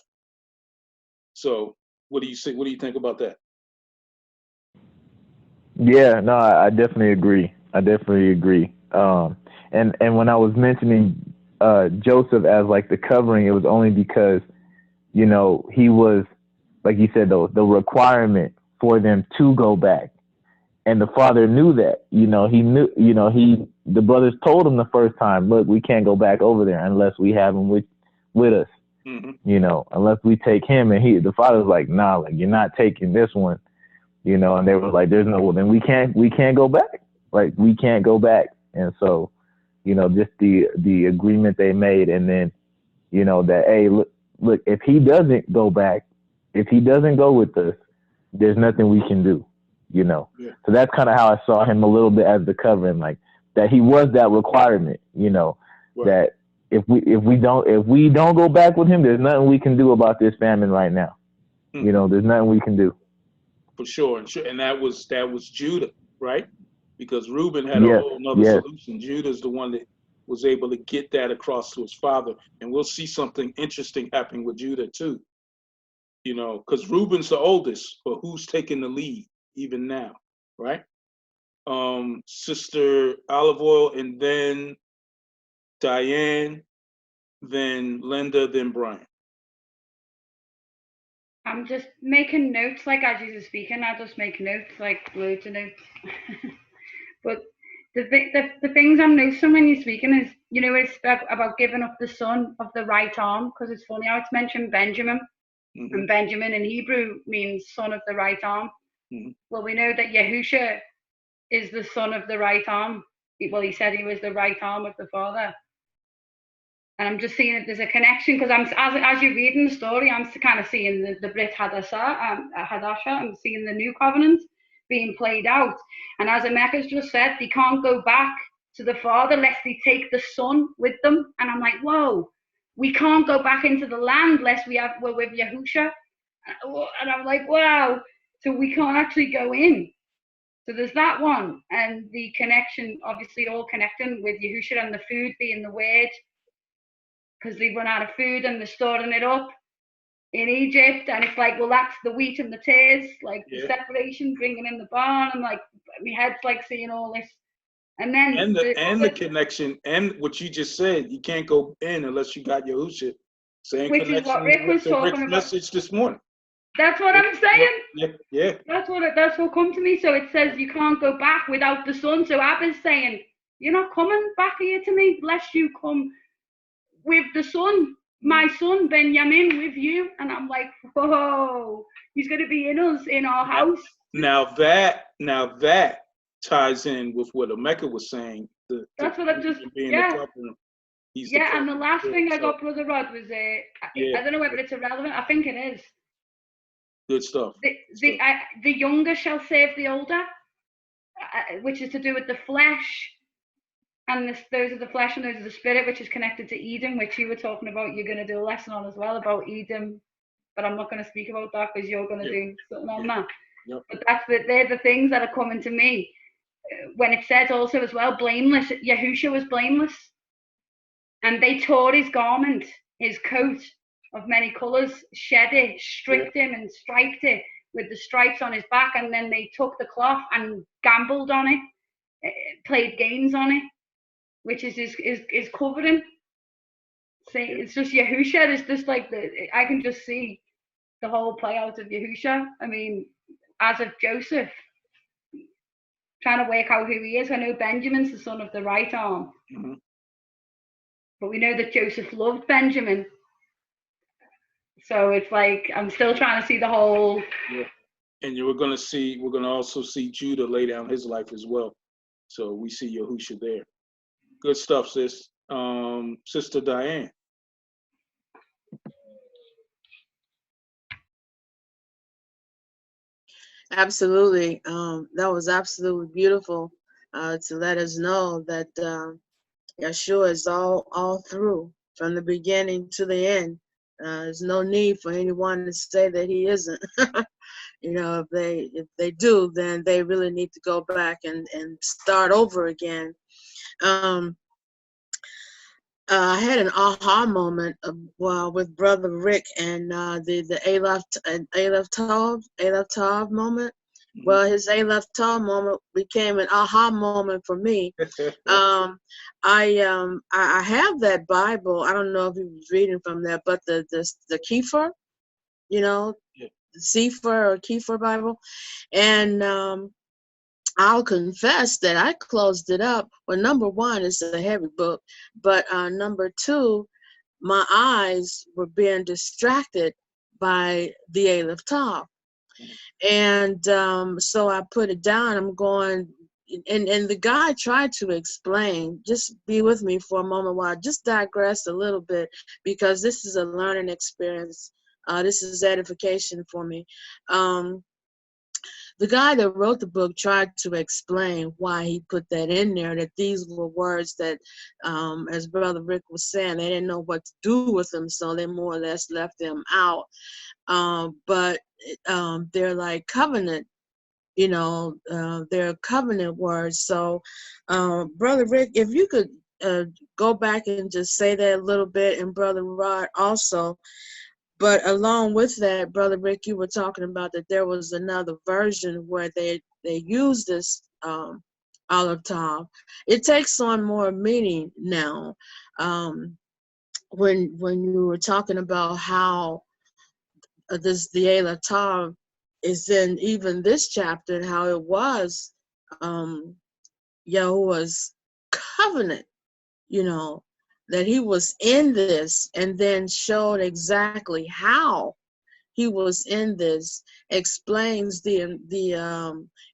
So what do you say? What do you think about that? Yeah, no, I definitely agree. I definitely agree. And when I was mentioning Joseph as like the covering, it was only because, you know, he was, like you said, the requirement for them to go back. And the father knew that. You know, he knew, you know, the brothers told him the first time, look, we can't go back over there unless we have him with us. Mm-hmm. You know, unless we take him. And the father was like, nah, like, you're not taking this one. You know, and they were like, there's no, well, then we can't go back. Like, we can't go back. And so, you know, just the agreement they made. And then, you know, that, hey, look, if he doesn't go back, if he doesn't go with us, there's nothing we can do, you know. Yeah. So that's kind of how I saw him a little bit as the covering, like that he was that requirement, you know, right. That if we don't go back with him, there's nothing we can do about this famine right now. Mm-hmm. You know, there's nothing we can do. For sure. And that was Judah, right? Because Reuben had a whole nother solution. Judah's the one that was able to get that across to his father. And we'll see something interesting happening with Judah too. You know, because Reuben's the oldest, but who's taking the lead even now, right? Sister Olive Oil, and then Diane, then Linda, then Brian. I'm just making notes, like as you're speaking, I just make notes, like loads of notes. But the things I'm noticing when you're speaking is, you know, it's about giving up the son of the right arm, because it's funny how it's mentioned Benjamin. Mm-hmm. And Benjamin in Hebrew means son of the right arm. Mm-hmm. Well, we know that Yahusha is the son of the right arm. Well, he said he was the right arm of the Father. And I'm just seeing that there's a connection, because as you're reading the story, I'm kind of seeing the Brit Hadasha, I'm seeing the new covenant being played out. And as Emeka's just said, they can't go back to the Father lest they take the Son with them. And I'm like, whoa, we can't go back into the land lest we're with Yahusha. And I'm like, wow, so we can't actually go in. So there's that one. And the connection, obviously all connecting with Yahusha and the food being the word, because they run out of food and they're storing it up in Egypt. And it's like, well, that's the wheat and the tares, like the separation, bringing in the barn. And like, my head's like seeing all this. And then the connection, and what you just said, you can't go in unless you got Yahusha. Same which is what Rick was talking about. Message this morning. That's what I'm saying. Yeah. That's what come to me. So it says you can't go back without the Son. So Abba's saying, you're not coming back here to me unless you come with the Son, my son Benjamin, with you. And I'm like, whoa, he's going to be in us, in our house. Now that ties in with what Emeka was saying. That's what I just, He's Yeah, and the last thing I so, got, Brother Rod, was yeah, I don't know whether it's irrelevant. I think it is. good stuff. The younger shall save the older, which is to do with the flesh, and those are the flesh and those are the spirit, which is connected to Eden, which you were talking about. You're going to do a lesson on as well about Eden, but I'm not going to speak about that because you're going to do something on that. Yep. But they're the things that are coming to me. When it says also as well, blameless, Yahusha was blameless. And they tore his garment, his coat of many colours, shed it, stripped him and striped it with the stripes on his back. And then they took the cloth and gambled on it, played games on it, which is his covering. See, it's just Yahusha. It's just like I can just see the whole play out of Yahusha. I mean, as of Joseph, trying to work out who he is. I know Benjamin's the son of the right arm. Mm-hmm. But we know that Joseph loved Benjamin. So it's like, I'm still trying to see the whole. Yeah. And we're going to also see Judah lay down his life as well. So we see Yahusha there. Good stuff, sis. Sister Diane. Absolutely. That was absolutely beautiful to let us know that Yeshua is all through from the beginning to the end. There's no need for anyone to say that he isn't. You know, if they do, then they really need to go back and start over again. I had an aha moment with Brother Rick and the Aleph Tav moment. Well, his Aleph Tav moment became an aha moment for me. I have that Bible. I don't know if he was reading from there, but the Kepher, you know, the Sefer or Kepher Bible, and I'll confess that I closed it up. Well, number one, it's a heavy book, but number two, my eyes were being distracted by the Aleph Tav. And so I put it down. I'm going, and the guy tried to explain, just be with me for a moment while I just digress a little bit, because this is a learning experience. This is edification for me. The guy that wrote the book tried to explain why he put that in there, that these were words that, as Brother Rick was saying, they didn't know what to do with them, so they more or less left them out. But they're like covenant, you know, they're covenant words. So, Brother Rick, if you could go back and just say that a little bit, and Brother Rod also. But along with that, Brother Rick, you were talking about that there was another version where they used this Aleph Tav. It takes on more meaning now. When you were talking about how the Aleph Tav is in even this chapter, and how it was Yahuwah's covenant, you know, that he was in this, and then showed exactly how he was in this, explains the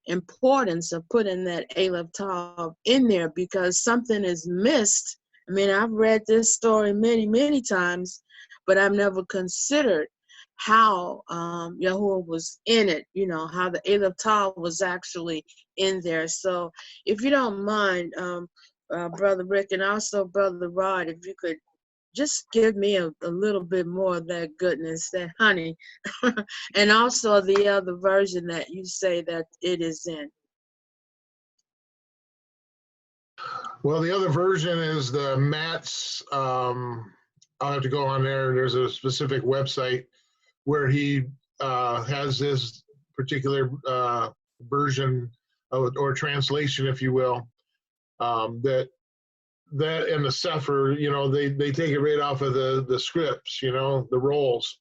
importance of putting that Aleph Tav in there, because something is missed. I mean, I've read this story many, many times, but I've never considered how Yahuwah was in it, you know, how the Aleph Tav was actually in there. So if you don't mind, Brother Rick, and also Brother Rod, if you could just give me a little bit more of that goodness, that honey, and also the other version that you say that it is in. Well, the other version is the Matt's. I'll have to go on there. There's a specific website where he has this particular version or translation, if you will, that and the Sefer, you know, they take it right off of the scripts, you know, the rolls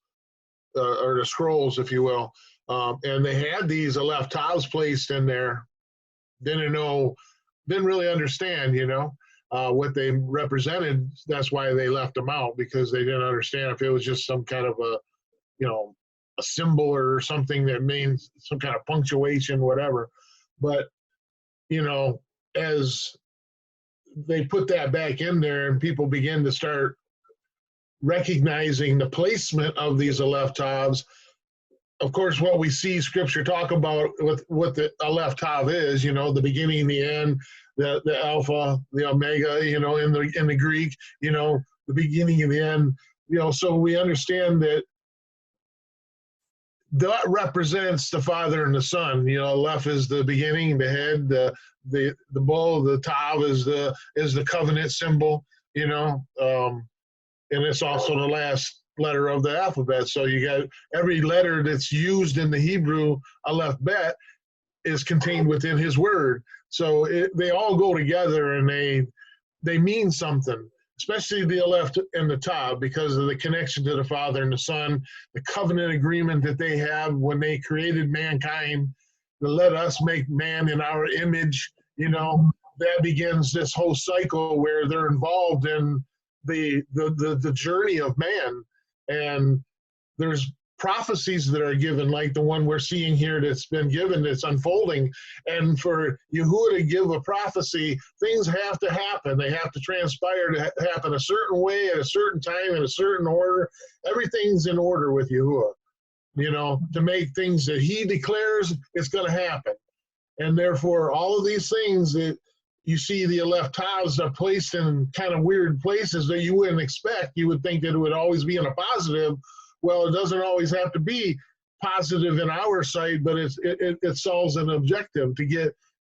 or the scrolls, if you will, and they had these Aleph Tavs placed in there. Didn't really understand, you know, what they represented. That's why they left them out, because they didn't understand if it was just some kind of a, you know, a symbol or something that means some kind of punctuation, whatever. But, you know, as they put that back in there, and people begin to start recognizing the placement of these Aleph Tavs. Of course, what we see Scripture talk about with what the Aleph Tav is, the beginning, the end, the Alpha, the Omega, in the Greek, the beginning and the end, so we understand that that represents the Father and the Son. Aleph is the beginning, the head, the bull, the Tav is the covenant symbol, and it's also the last letter of the alphabet. So you got every letter that's used in the Hebrew Aleph Bet is contained within his word. So they all go together, and they mean something, especially the Aleph and the Tav, because of the connection to the Father and the Son, the covenant agreement that they have when they created mankind to let us make man in our image. That begins this whole cycle where they're involved in the journey of man. And there's prophecies that are given, like the one we're seeing here that's been given, that's unfolding. And for Yahuah to give a prophecy, things have to happen. They have to transpire to happen a certain way, at a certain time, in a certain order. Everything's in order with Yahuah, to make things that he declares it's going to happen. And therefore, all of these things that you see the Aleph Tavs are placed in kind of weird places that you wouldn't expect. You would think that it would always be in a positive. Well, it doesn't always have to be positive in our sight, but it solves an objective to get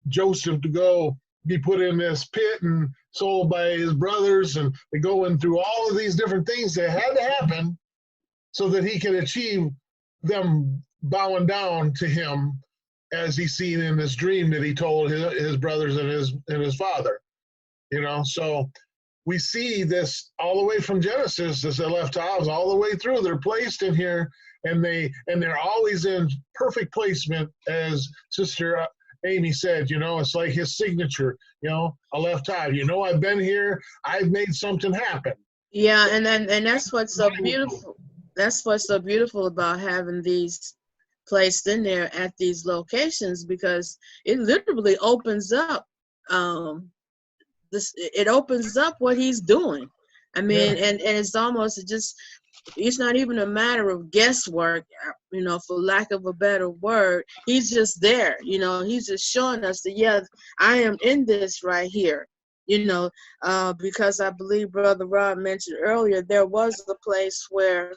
Joseph to go be put in this pit and sold by his brothers, and they going through all of these different things that had to happen so that he can achieve them bowing down to him, as he's seen in this dream that he told his brothers and his father. So we see this all the way from Genesis, this Aleph Tavs, all the way through. They're placed in here, and they're always in perfect placement, as Sister Amy said. It's like his signature. Aleph Tav. I've been here. I've made something happen. Yeah, and that's what's so beautiful. That's what's so beautiful about having these placed in there at these locations, because it literally opens up it opens up what he's doing. I mean, and it's almost it's not even a matter of guesswork, for lack of a better word. He's just there, he's just showing us that, yeah, I am in this right here, because I believe Brother Rob mentioned earlier, there was a place where,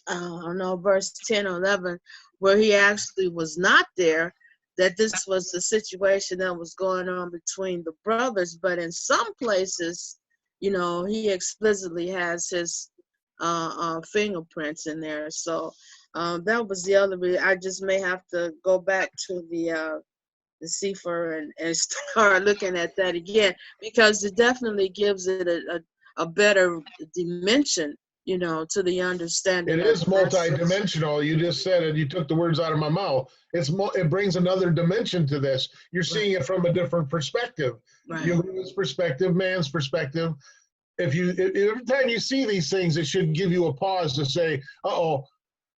I don't know, verse 10 or 11, where he actually was not there, that this was the situation that was going on between the brothers. But in some places, he explicitly has his fingerprints in there. So that was the other reason. I just may have to go back to the Sefer and start looking at that again, because it definitely gives it a better dimension, to the understanding. It is multi-dimensional. You just said it. You took the words out of my mouth. It brings another dimension to this. You're seeing it from a different perspective. Right. Yahuwah's perspective, man's perspective. Every time you see these things, it should give you a pause to say, "Uh-oh,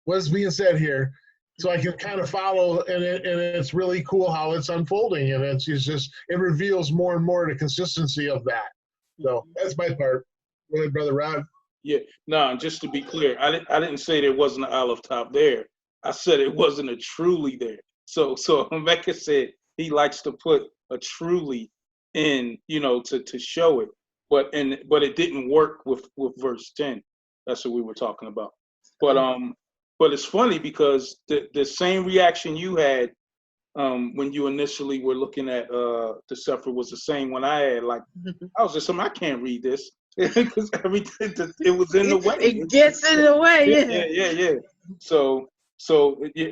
what's being said here?" So I can kind of follow, and it's really cool how it's unfolding, and it reveals more and more the consistency of that. So that's my part. Go ahead, Brother Rod. Yeah, no, just to be clear, I didn't say there wasn't an Aleph Tav there. I said it wasn't a truly there. So Mecca said he likes to put a truly in, to show it, but it didn't work with verse 10. That's what we were talking about. But it's funny because the same reaction you had when you initially were looking at the Sefer was the same one I had. Like, I was just I can't read this. Because everything, it was in the way. It gets in the way. Yeah. So,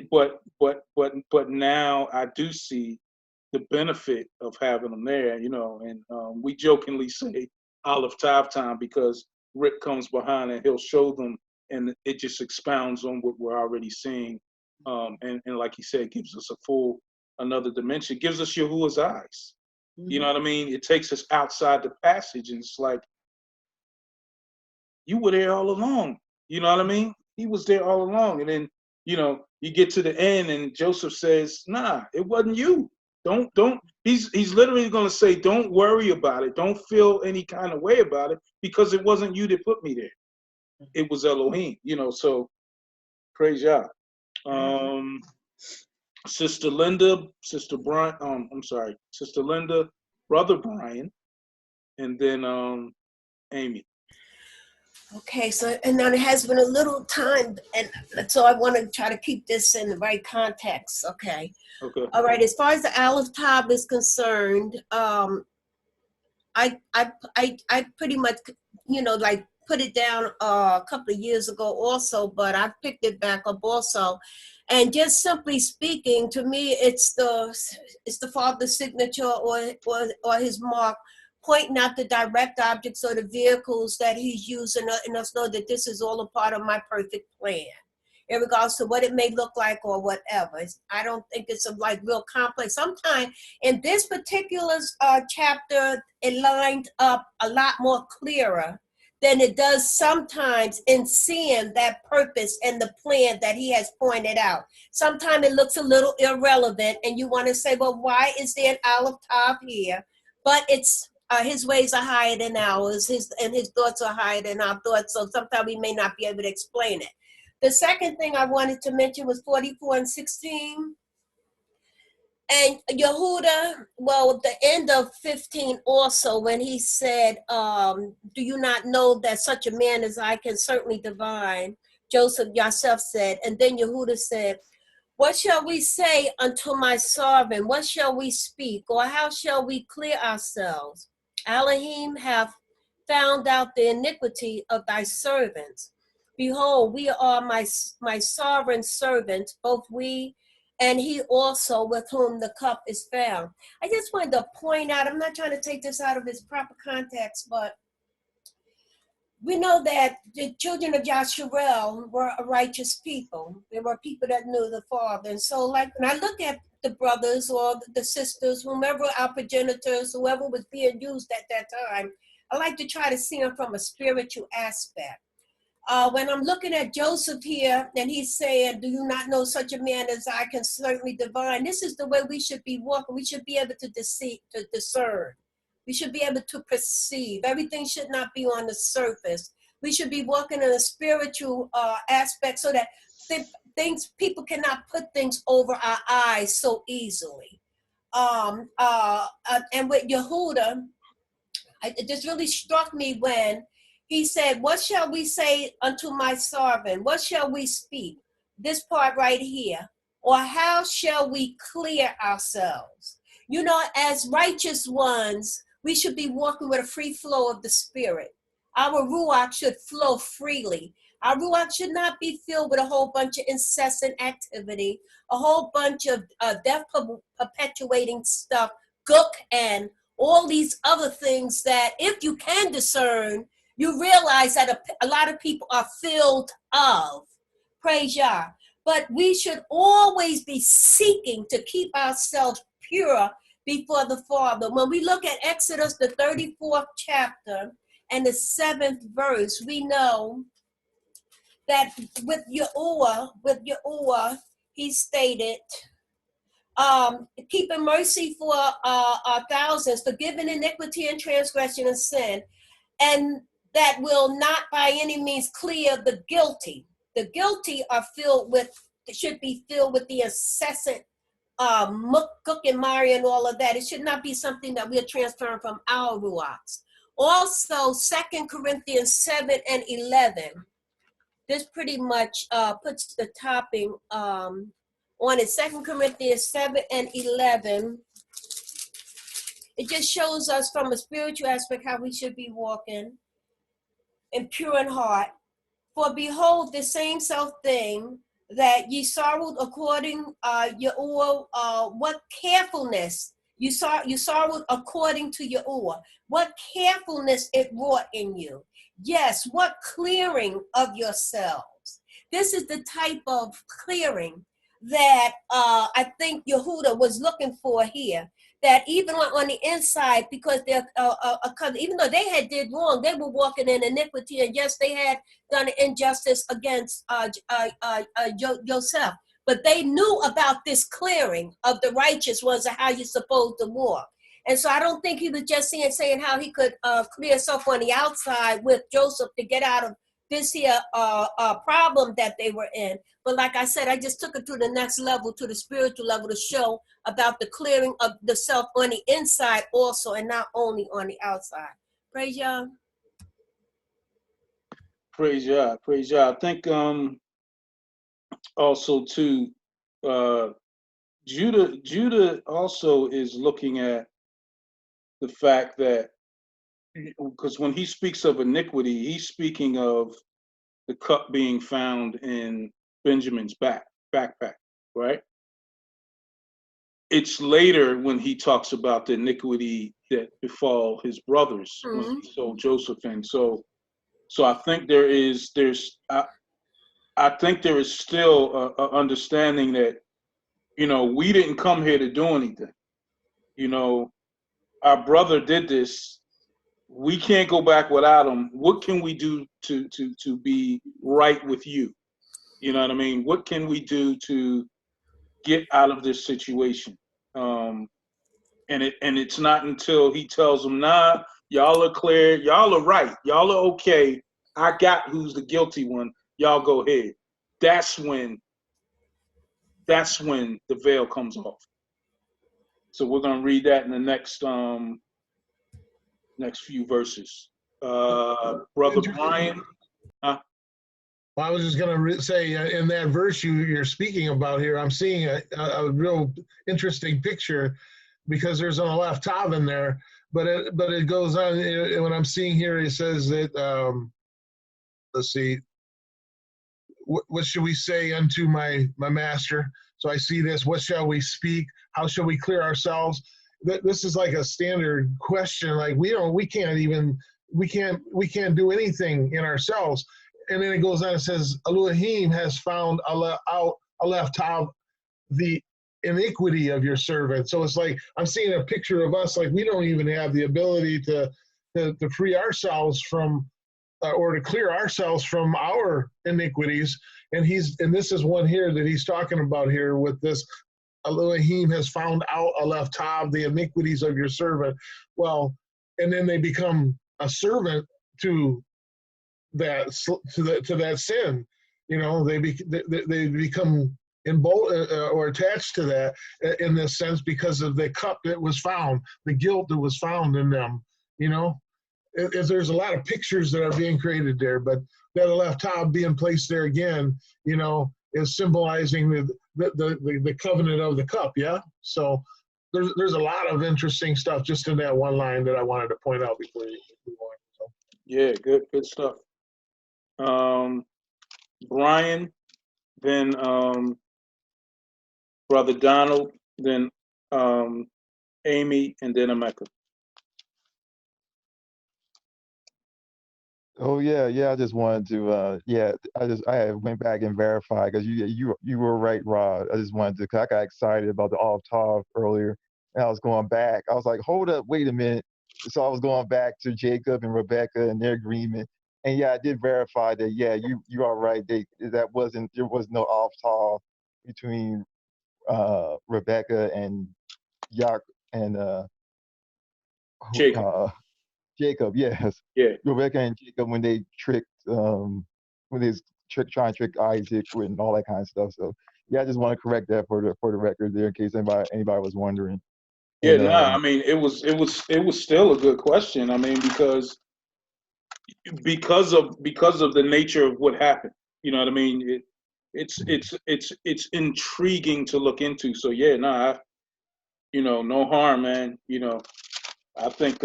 but now I do see the benefit of having them there, and we jokingly say Aleph Tav time because Rick comes behind and he'll show them, and it just expounds on what we're already seeing, and like he said, gives us another dimension, gives us Yahuwah's eyes. Mm-hmm. You know what I mean? It takes us outside the passage, and it's like, you were there all along. You know what I mean? He was there all along. And then, you get to the end and Joseph says, nah, it wasn't you. Don't. He's literally going to say, don't worry about it. Don't feel any kind of way about it, because it wasn't you that put me there. It was Elohim. So praise Yah. Sister Linda, Sister Brian. I'm sorry, Sister Linda, Brother Brian, and then Amy. Okay, so and now there has been a little time, and so I want to try to keep this in the right context. Okay. Okay. All right. As far as the Aleph Tav is concerned, I pretty much, like put it down a couple of years ago also, but I picked it back up also, and just simply speaking, to me, it's the Father's signature or his mark, pointing out the direct objects or the vehicles that he's using, and us know that this is all a part of my perfect plan, in regards to what it may look like or whatever. I don't think it's like real complex. Sometimes in this particular chapter, it lined up a lot more clearer than it does sometimes in seeing that purpose and the plan that he has pointed out. Sometimes it looks a little irrelevant, and you want to say, well, why is there an Aleph Tav here? But it's his ways are higher than ours, his thoughts are higher than our thoughts, so sometimes we may not be able to explain it. The second thing I wanted to mention was 44 and 16. And Yehuda, well, at the end of 15 also, when he said, do you not know that such a man as I can certainly divine? Joseph Yosef said, and then Yehuda said, what shall we say unto my sovereign? What shall we speak? Or how shall we clear ourselves? Elohim hath found out the iniquity of thy servants. Behold, we are my sovereign servants, both we and he also with whom the cup is found. I just wanted to point out, I'm not trying to take this out of its proper context, but we know that the children of Yasharal were a righteous people. They were people that knew the Father. And so, like, when I look at the brothers or the sisters, whomever our progenitors, whoever was being used at that time, I like to try to see them from a spiritual aspect. When I'm looking at Joseph here, and he's saying, do you not know such a man as I can certainly divine? This is the way we should be walking. We should be able to discern. We should be able to perceive. Everything should not be on the surface. We should be walking in a spiritual aspect so that people cannot put things over our eyes so easily. And with Yehuda, it just really struck me when he said, what shall we say unto my servant? What shall we speak? This part right here. Or how shall we clear ourselves? You know, as righteous ones, we should be walking with a free flow of the Spirit. Our Ruach should flow freely. Our Ruach should not be filled with a whole bunch of incessant activity, a whole bunch of death-perpetuating stuff, gook, and all these other things that if you can discern, you realize that a lot of people are filled of. Praise Yah. But we should always be seeking to keep ourselves pure before the Father. When we look at Exodus, the 34th chapter and the 7th verse, we know that with Yahuah, he stated, keeping mercy for our thousands, forgiving iniquity and transgression and sin, and that will not by any means clear the guilty. The guilty should be filled with the incessant Cook and Mari and all of that. It should not be something that we're transferring from our Ruachs. Also, 2 Corinthians 7 and 11. This pretty much puts the topping on it. 2 Corinthians 7 and 11. It just shows us from a spiritual aspect how we should be walking in pure in heart. For behold, the same self thing that ye sorrowed according Yahuah, what carefulness you sorrowed according to Yahuah, what carefulness it wrought in you. Yes, what clearing of yourselves. This is the type of clearing that I think Yehuda was looking for here. That even on the inside, because they're even though they had did wrong, they were walking in iniquity, and yes, they had done injustice against Joseph. but they knew about this clearing of the righteous ones and how you're supposed to walk. And so I don't think he was just saying how he could clear himself on the outside with Joseph to get out of this here problem that they were in. But like I said, I just took it to the next level, to the spiritual level, to show about the clearing of the self on the inside also, and not only on the outside. Praise Yah. Praise Yah, praise Yah. I think also too, Judah also is looking at the fact that, because when he speaks of iniquity, he's speaking of the cup being found in Benjamin's backpack, right? It's later when he talks about the iniquity that befall his brothers when he sold Joseph in. So I think I think there is still a understanding that, you know, we didn't come here to do anything. You know, our brother did this. We can't go back without him. What can we do to be right with you? You know what I mean? What can we do to get out of this situation? And it's not until he tells them, nah, y'all are clear, y'all are right, y'all are okay. I got who's the guilty one. Y'all go ahead. That's when the veil comes off. So we're gonna read that in the next few verses. Brother Brian. Well, I was just going to say, in that verse you're speaking about here, I'm seeing a real interesting picture, because there's an Aleph Tav in there, but it goes on. What I'm seeing here, it says that, let's see, what should we say unto my master? So I see this, what shall we speak? How shall we clear ourselves? This is like a standard question. Like we can't do anything in ourselves. And then it goes on, it says, Elohim has found Aleph Tav, the iniquity of your servant. So it's like, I'm seeing a picture of us, like we don't even have the ability to free ourselves from, or to clear ourselves from our iniquities. And this is one here that he's talking about here with this, Elohim has found out Aleph Tav, the iniquities of your servant. Well, and then they become a servant to that sin. You know, they become or attached to that in this sense, because of the cup that was found, the guilt that was found in them. You know, there's a lot of pictures that are being created there, but that Aleph Tav being placed there again, you know, is symbolizing the covenant of the cup. Yeah. So there's a lot of interesting stuff just in that one line that I wanted to point out before you move on. So. Yeah, good stuff. Brian, then Brother Donald, then Amy, and then Emeka. Oh yeah, I just wanted to I went back and verified, because you were right, Rod. I just wanted to, cause I got excited about the Aleph Tav earlier, and I was going back. I was like, hold up, wait a minute. So I was going back to Jacob and Rebecca and their agreement, and yeah, I did verify that. Yeah, you are right. There was no Aleph Tav between Rebecca and Jacob. Jacob, yes. Yeah. Rebecca and Jacob, when they tricked, when they trying to trick Isaac and all that kind of stuff. So yeah, I just want to correct that for the record there, in case anybody was wondering. Yeah, And, I mean, it was still a good question. I mean, because of the nature of what happened. You know what I mean? It's intriguing to look into. So yeah, no harm, man. You know, I think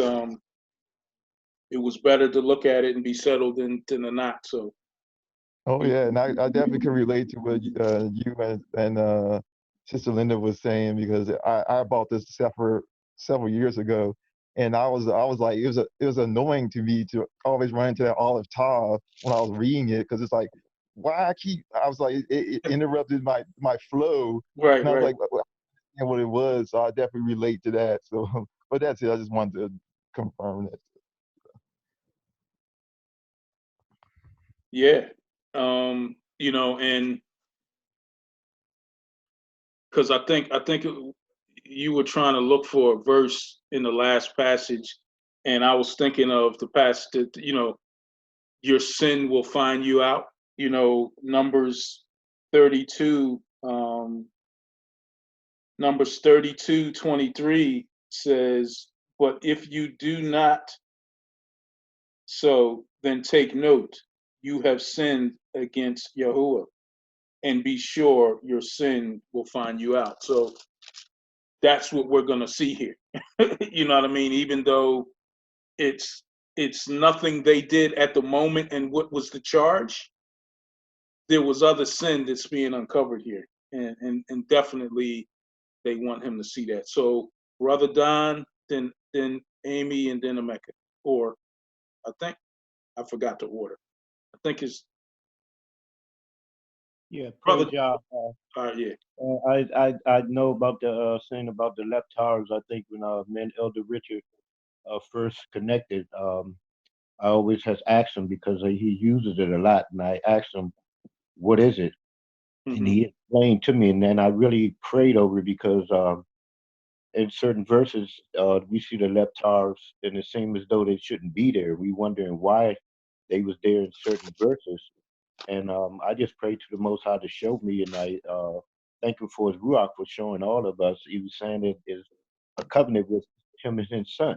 it was better to look at it and be settled than to not. So. Oh yeah, and I definitely can relate to what you and Sister Linda was saying, because I bought this several years ago, and I was like, it was annoying to me to always run into that Aleph Tav when I was reading it, because it's like, I was like, it interrupted my flow. Right. And I was like, and what it was. So I definitely relate to that. So, but that's it. I just wanted to confirm that. Yeah. And because I think you were trying to look for a verse in the last passage, and I was thinking of the passage that, you know, your sin will find you out. You know, Numbers 32, Numbers 32:23 says, "But if you do not so, then take note, you have sinned against Yahuwah, and be sure your sin will find you out." So that's what we're going to see here. You know what I mean? Even though it's nothing they did at the moment and what was the charge, there was other sin that's being uncovered here. And definitely they want him to see that. So Brother Don, then Amy, and then Emeka. Or I think I forgot the order. I think it's Yeah, Brother. praise Yah. Yeah. I know about the saying about the leptars. I think when me and Elder Richard first connected, I always has asked him because he uses it a lot, and I asked him, "What is it?" And he explained to me, and then I really prayed over it because in certain verses we see the leptars, and it seems as though they shouldn't be there. We wondering why they was there in certain verses. And I just prayed to the Most High to show me, and I thank him for his Ruach for showing all of us. He was saying it is a covenant with him and his son.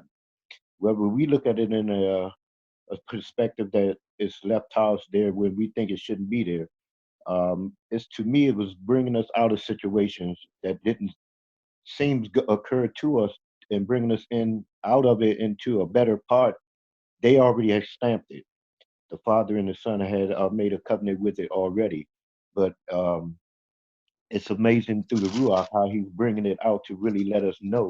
Whether we look at it in a perspective that it's left house there when we think it shouldn't be there, it's to me, it was bringing us out of situations that didn't seem to occur to us and bringing us in out of it into a better part. They already had stamped it. The Father and the Son had made a covenant with it already, but it's amazing through the Ruach how he's bringing it out to really let us know,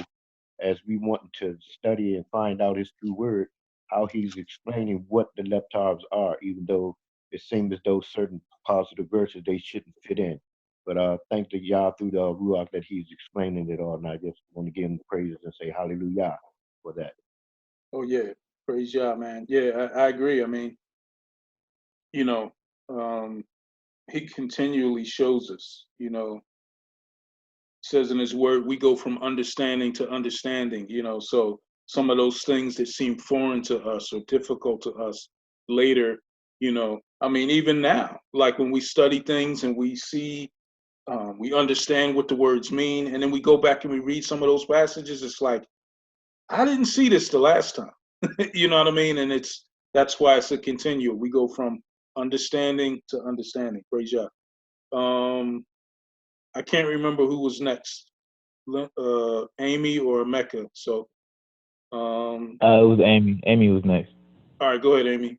as we want to study and find out his true word, how he's explaining what the leptars are, even though it seems as though certain positive verses they shouldn't fit in. But thank the Yah through the Ruach that he's explaining it all, and I just want to give him praises and say hallelujah for that. Oh yeah, praise Yah, man. Yeah, I agree. I mean, you know, he continually shows us, you know, says in his word, we go from understanding to understanding, you know, so some of those things that seem foreign to us or difficult to us later, you know, I mean, even now, like when we study things and we see, we understand what the words mean, and then we go back and we read some of those passages, it's like, I didn't see this the last time. You know what I mean? And that's why it's a continuum. We go from understanding to understanding. Praise Yah. I can't remember who was next, Amy or Mecca. So, It was Amy. Amy was next. All right, go ahead, Amy.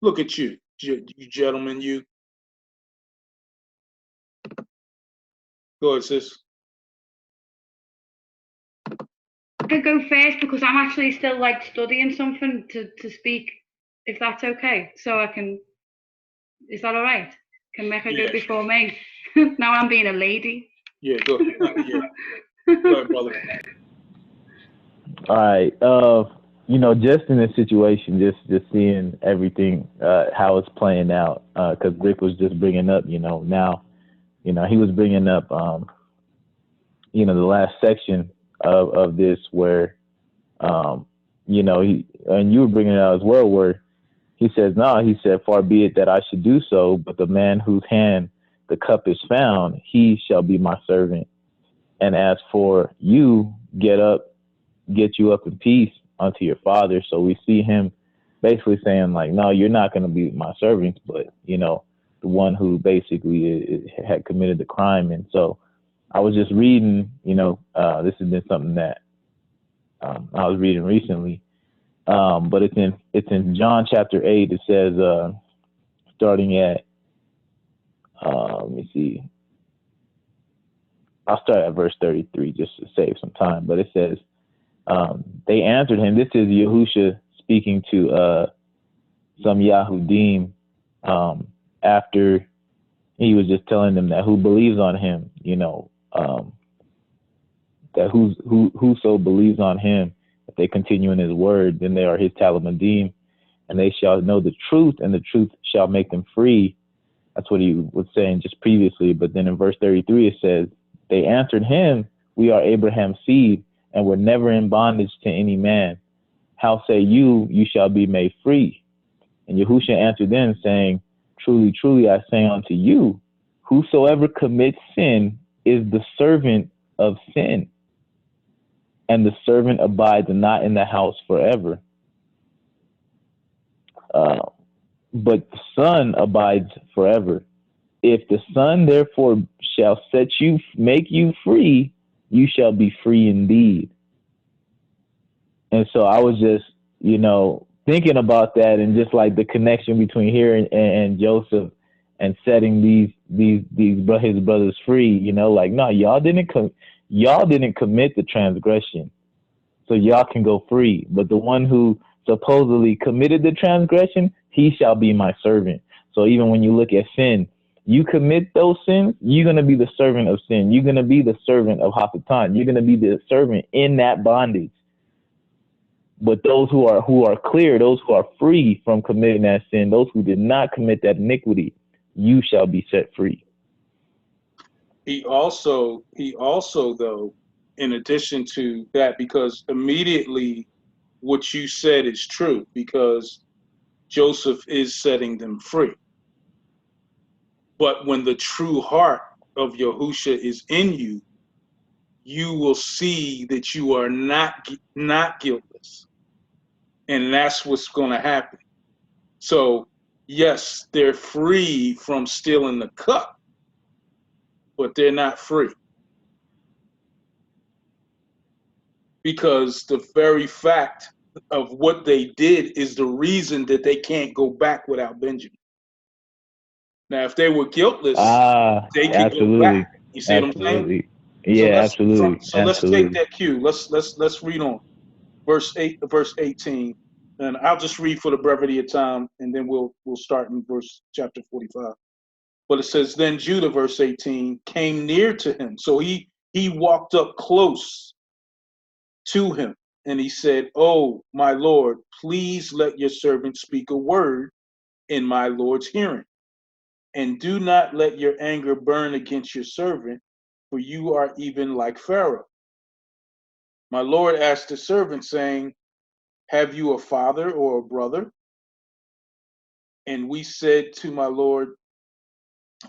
Look at you, you gentlemen. You go ahead, sis. I could go first because I'm actually still like studying something to speak, if that's okay. So I can. Is that all right? Can Mecca go before me? Now I'm being a lady. Yeah, go ahead. Yeah. Go ahead, brother. All right. You know, just in this situation, just seeing everything, how it's playing out, because Rick was just bringing up, you know, now, you know, he was bringing up, you know, the last section of this where, you know, and you were bringing it out as well, where he says, no, he said, far be it that I should do so, but the man whose hand the cup is found, he shall be my servant. And as for you, get you up in peace unto your father. So we see him basically saying like, no, you're not going to be my servant, but, you know, the one who basically had committed the crime. And so I was just reading, you know, this has been something that I was reading recently, but it's in John chapter 8. It says, starting at, let me see, I'll start at verse 33 just to save some time, but it says, they answered him, this is Yahusha speaking to some Yahudim after he was just telling them that who believes on him, you know, that whoso believes on him, if they continue in his word, then they are his Talmudim, and they shall know the truth, and the truth shall make them free. That's what he was saying just previously. But then in verse 33, it says, They answered him, we are Abraham's seed, and were never in bondage to any man. How say you, you shall be made free? And Yahusha answered them, saying, truly, truly, I say unto you, whosoever commits sin is the servant of sin, and the servant abides not in the house forever, but the Son abides forever. If the Son therefore shall make you free, you shall be free indeed. And so I was just, thinking about that, and just like the connection between here and Joseph, and setting his brothers free. Like, no, y'all didn't commit the transgression, so y'all can go free. But the one who supposedly committed the transgression, he shall be my servant. So even when you look at sin, you commit those sins, you're going to be the servant of sin. You're going to be the servant of Hasatan. You're going to be the servant in that bondage. But those who are clear, those who are free from committing that sin, those who did not commit that iniquity, you shall be set free. He also though, in addition to that, because immediately what you said is true, because Joseph is setting them free. But when the true heart of Yahusha is in you, you will see that you are not guiltless. And that's what's going to happen. So, yes, they're free from stealing the cup, but they're not free. Because the very fact of what they did is the reason that they can't go back without Benjamin. Now, if they were guiltless, they could go back. You see what I'm saying? Yeah, absolutely. Let's take that cue. Let's read on. Verse 18. And I'll just read for the brevity of time, and then we'll start in chapter 45. But it says, then Judah, verse 18, came near to him. So he walked up close to him, and he said, oh, my Lord, please let your servant speak a word in my Lord's hearing. And do not let your anger burn against your servant, for you are even like Pharaoh. My Lord asked the servant, saying, have you a father or a brother? And we said to my Lord,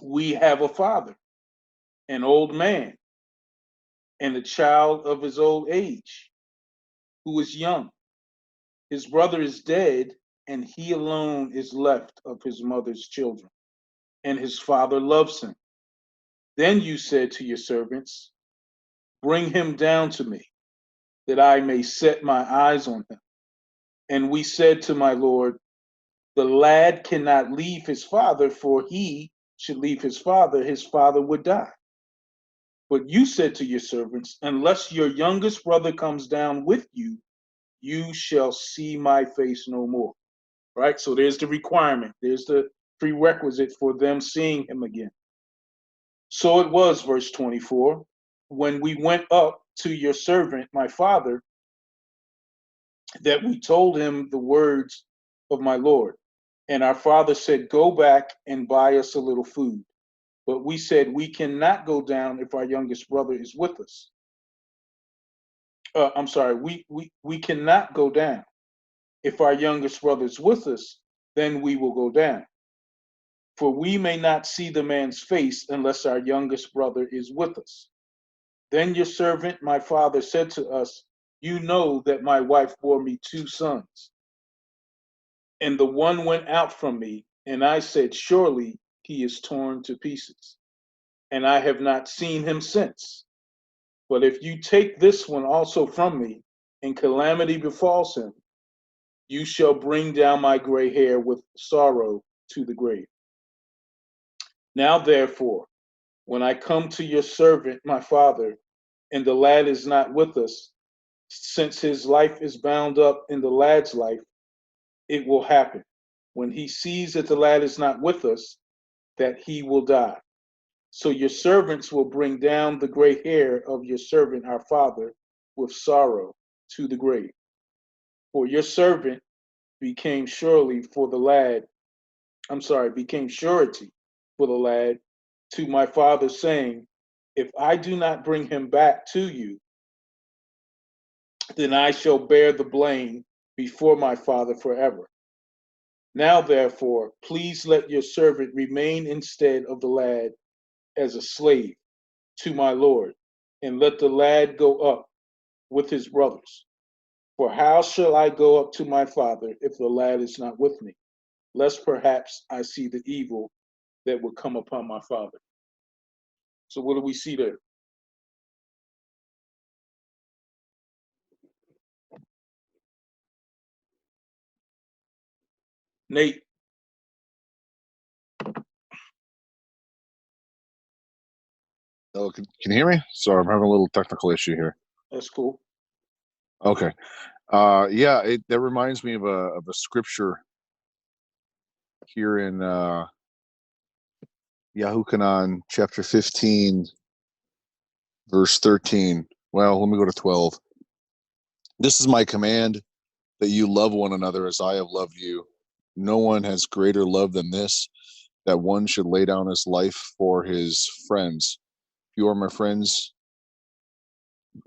we have a father, an old man, and a child of his old age, who is young. His brother is dead, and he alone is left of his mother's children, and his father loves him. Then you said to your servants, bring him down to me, that I may set my eyes on him. And we said to my Lord, the lad cannot leave his father, for he should leave his father would die. But you said to your servants, unless your youngest brother comes down with you, you shall see my face no more. Right? So there's the requirement. There's the prerequisite for them seeing him again. So it was, verse 24, when we went up to your servant, my father, that we told him the words of my Lord. And our father said, go back and buy us a little food. But we said, we cannot go down if our youngest brother is with us. I'm sorry, we cannot go down. If our youngest brother is with us, then we will go down. For we may not see the man's face unless our youngest brother is with us. Then your servant, my father, said to us, you know that my wife bore me 2 sons. And the one went out from me, and I said, surely he is torn to pieces. And I have not seen him since. But if you take this one also from me, and calamity befalls him, you shall bring down my gray hair with sorrow to the grave. Now therefore, when I come to your servant, my father, and the lad is not with us, since his life is bound up in the lad's life, it will happen, when he sees that the lad is not with us, that he will die. So your servants will bring down the gray hair of your servant, our father, with sorrow to the grave. For your servant became surety for the lad to my father, saying, If I do not bring him back to you, then I shall bear the blame before my father forever. Now, therefore, please let your servant remain instead of the lad as a slave to my lord, and let the lad go up with his brothers. For how shall I go up to my father if the lad is not with me? Lest perhaps I see the evil that would come upon my father. So what do we see there? Nate, Oh, can you hear me? Sorry, I'm having a little technical issue here. that's cool. Okay. Yeah, that reminds me of a scripture here in Yahuchanan chapter 15, verse 13. Well, let me go to 12. This is my command, that you love one another as I have loved you. No one has greater love than this, that one should lay down his life for his friends. You are my friends.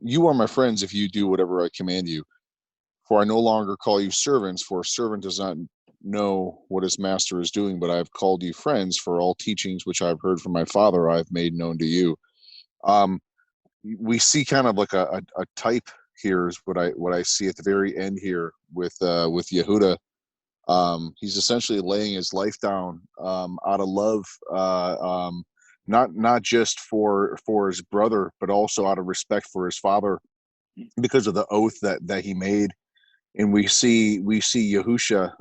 You are my friends if you do whatever I command you. For I no longer call you servants, for a servant does not know what his master is doing, but I have called you friends, for all teachings which I have heard from my Father I have made known to you. We see kind of like a type here is what I see at the very end here with Yehuda. He's essentially laying his life down out of love, not just for his brother, but also out of respect for his father, because of the oath that he made. And we see Yahusha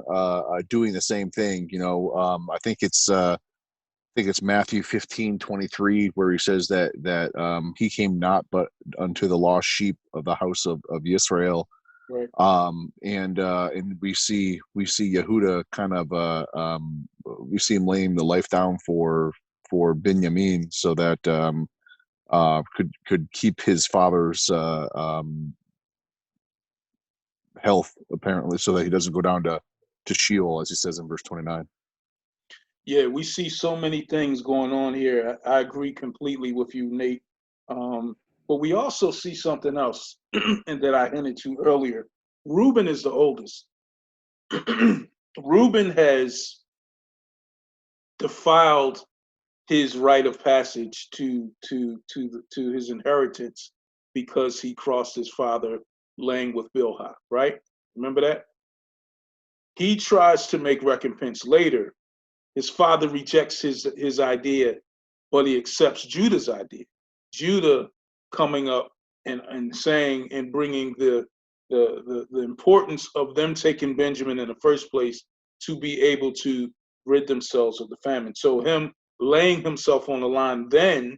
doing the same thing. I think it's Matthew 15:23 where he says that he came not but unto the lost sheep of the house of Israel. Right. And we see Yehuda kind of we see him laying the life down for Binyamin, so that could keep his father's health, apparently, so that he doesn't go down to Sheol, as he says in verse 29. Yeah, we see so many things going on here. I agree completely with you, Nate. But we also see something else, and that I hinted to earlier. Reuben is the oldest. Reuben has defiled his rite of passage to his inheritance because he crossed his father laying with Bilhah, right? Remember that? He tries to make recompense later. His father rejects his idea, but he accepts Judah's idea. Judah coming up and saying and bringing the importance of them taking Benjamin in the first place to be able to rid themselves of the famine. So him laying himself on the line then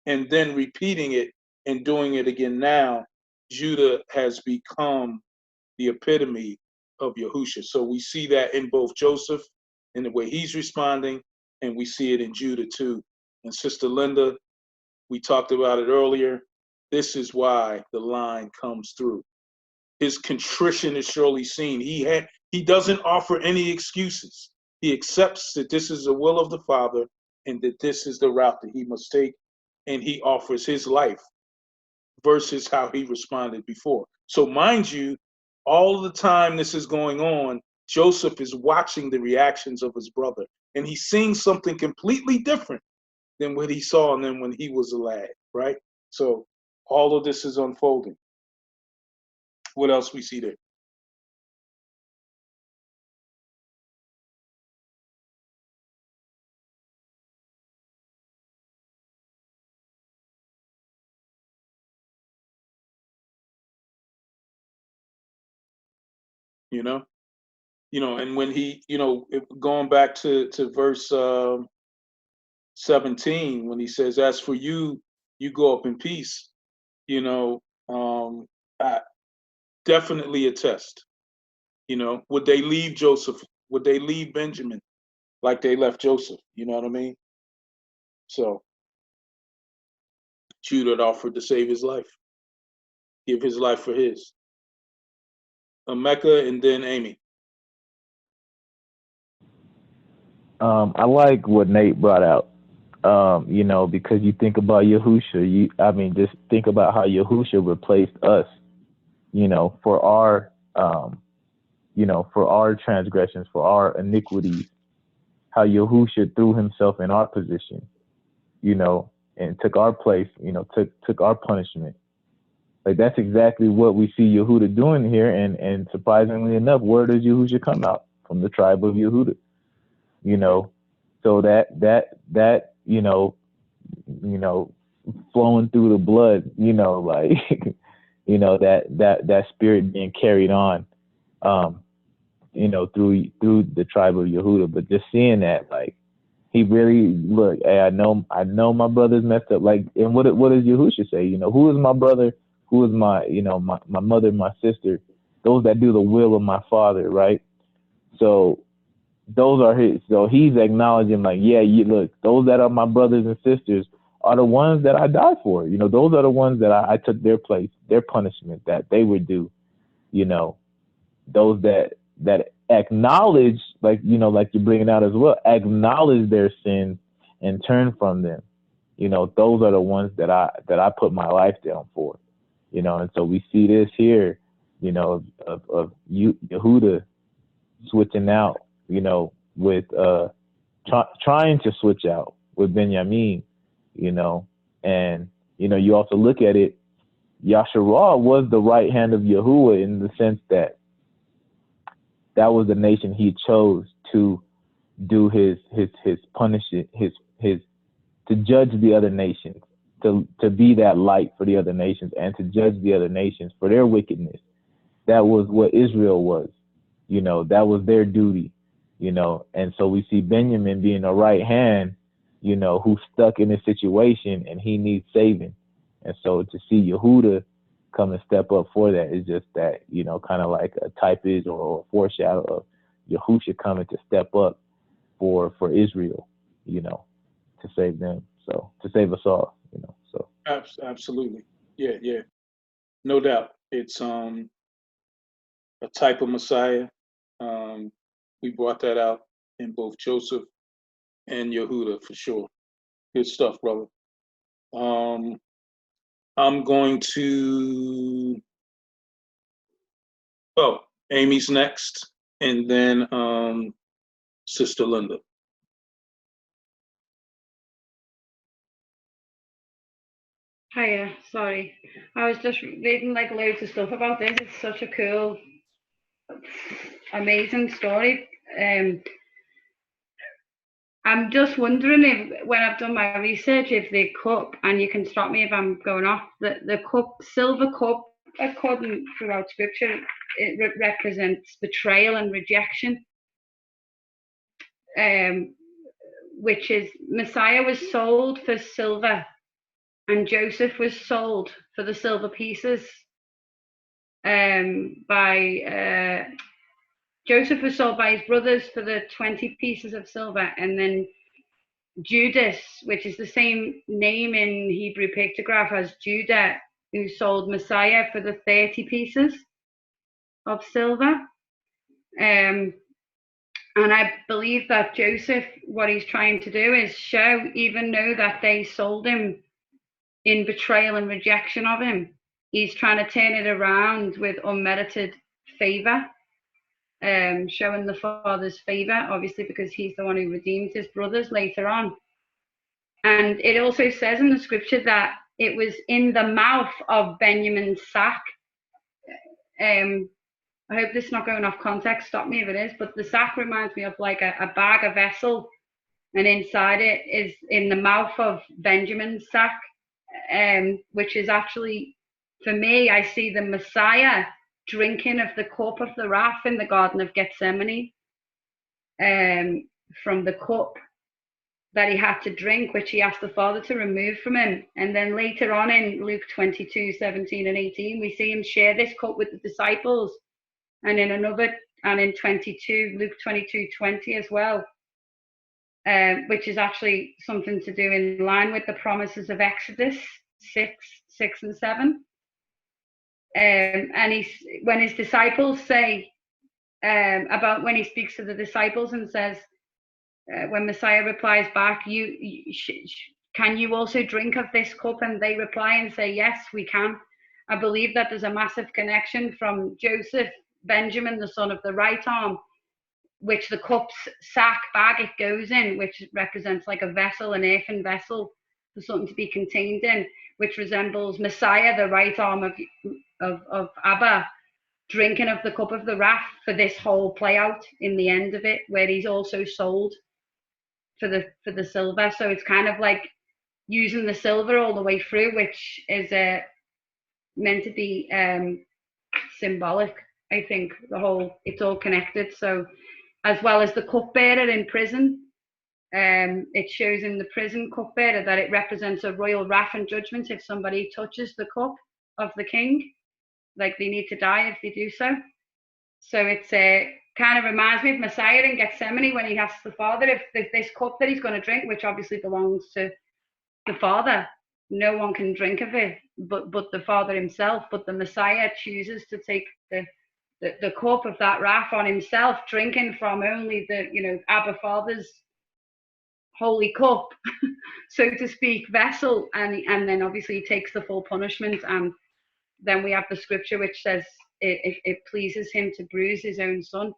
and then repeating it and doing it again now, Judah has become the epitome of Yahusha. So we see that in both Joseph in the way he's responding, and we see it in Judah too. And Sister Linda, we talked about it earlier. This is why the line comes through. His contrition is surely seen. He doesn't offer any excuses. He accepts that this is the will of the Father and that this is the route that he must take, and he offers his life versus how he responded before. So mind you, all the time this is going on, Joseph is watching the reactions of his brother, and he's seeing something completely different than what he saw in them when he was a lad, right? So all of this is unfolding. What else we see there? You know, and when he, going back to verse 17, when he says, "As for you, you go up in peace," I definitely attest. Would they leave Joseph? Would they leave Benjamin like they left Joseph? You know what I mean? So Judah offered to save his life, give his life for his. Mecca and then Amy. I like what Nate brought out. You know, because you think about Yahusha, just think about how Yahusha replaced us, you know, for our, for our transgressions, for our iniquities, how Yahusha threw himself in our position, you know, and took our place, you know, took our punishment. Like, that's exactly what we see Yehuda doing here. And surprisingly enough, where does Yahusha come out? From the tribe of Yehuda, you know. So that, you know, flowing through the blood, you know, like, you know, that spirit being carried on, you know, through the tribe of Yehuda. But just seeing that, like, he really, look, hey, I know my brother's messed up. Like, and what does Yahusha say? You know, who is my brother? Who is my, you know, my mother, my sister? Those that do the will of my Father, right? So those are his. So he's acknowledging, like, yeah, look, those that are my brothers and sisters are the ones that I died for. You know, those are the ones that I took their place, their punishment that they would do. You know, those that acknowledge, like, you know, like you're bringing out as well, acknowledge their sins and turn from them. You know, those are the ones that I put my life down for. You know, and so we see this here, you know, of Yehuda switching out, you know, with trying to switch out with Benjamin, you know. And, you know, you also look at it, Yasharal was the right hand of Yahuwah, in the sense that that was the nation he chose to do his punishment, his to judge the other nations, to be that light for the other nations, and to judge the other nations for their wickedness. That was what Israel was, you know, that was their duty, you know. And so we see Benjamin being a right hand, you know, who's stuck in a situation and he needs saving. And so to see Yehuda come and step up for that is just that, you know, kind of like a type is or a foreshadow of Yahusha coming to step up for Israel, you know, to save them. So to save us all, you know. So Absolutely. Yeah. No doubt. It's a type of Messiah. We brought that out in both Joseph and Yehuda for sure. Good stuff, brother. I'm going to, Amy's next, and then Sister Linda. Hiya, sorry. I was just reading like loads of stuff about this. It's such a cool, amazing story. I'm just wondering if, when I've done my research, if the cup, and you can stop me if I'm going off, the cup, silver cup, according throughout scripture, it represents betrayal and rejection. Which is, Messiah was sold for silver, and Joseph was sold for the silver pieces. Joseph was sold by his brothers for the 20 pieces of silver, and then Judas, which is the same name in Hebrew pictograph as Judah, who sold Messiah for the 30 pieces of silver. And I believe that Joseph, what he's trying to do is show, even though that they sold him in betrayal and rejection of him, he's trying to turn it around with unmerited favor, showing the Father's favor, obviously, because he's the one who redeemed his brothers later on. And it also says in the scripture that it was in the mouth of Benjamin's sack. I hope this is not going off context, stop me if it is, but the sack reminds me of like a bag, a vessel, and inside it is in the mouth of Benjamin's sack, which is actually, for me, I see the Messiah drinking of the cup of the wrath in the Garden of Gethsemane, from the cup that he had to drink, which he asked the Father to remove from him. And then later on in Luke 22, 17 and 18, we see him share this cup with the disciples. And in another, and in 22, Luke 22, 20 as well, which is actually something to do in line with the promises of Exodus 6 and 7. And when his disciples say, when he speaks to the disciples and says, when Messiah replies back, can you also drink of this cup? And they reply and say, yes, we can. I believe that there's a massive connection from Joseph, Benjamin, the son of the right arm, which the cup's sack bag it goes in, which represents like a vessel, an earthen vessel for something to be contained in, which resembles Messiah, the right arm of Abba, drinking of the cup of the wrath for this whole play out in the end of it, where he's also sold for the silver. So it's kind of like using the silver all the way through, which is meant to be symbolic. I think it's all connected. So as well as the cupbearer in prison, it shows in the prison cupbearer that it represents a royal wrath and judgment if somebody touches the cup of the king, like they need to die if they do so. So it's kind of reminds me of Messiah in Gethsemane when he asks the Father if this cup that he's going to drink, which obviously belongs to the Father, no one can drink of it but the Father himself. But the Messiah chooses to take the cup of that wrath on himself, drinking from only the Abba Father's holy cup, so to speak, vessel, and then obviously he takes the full punishment. And then we have the scripture which says it pleases him to bruise his own son,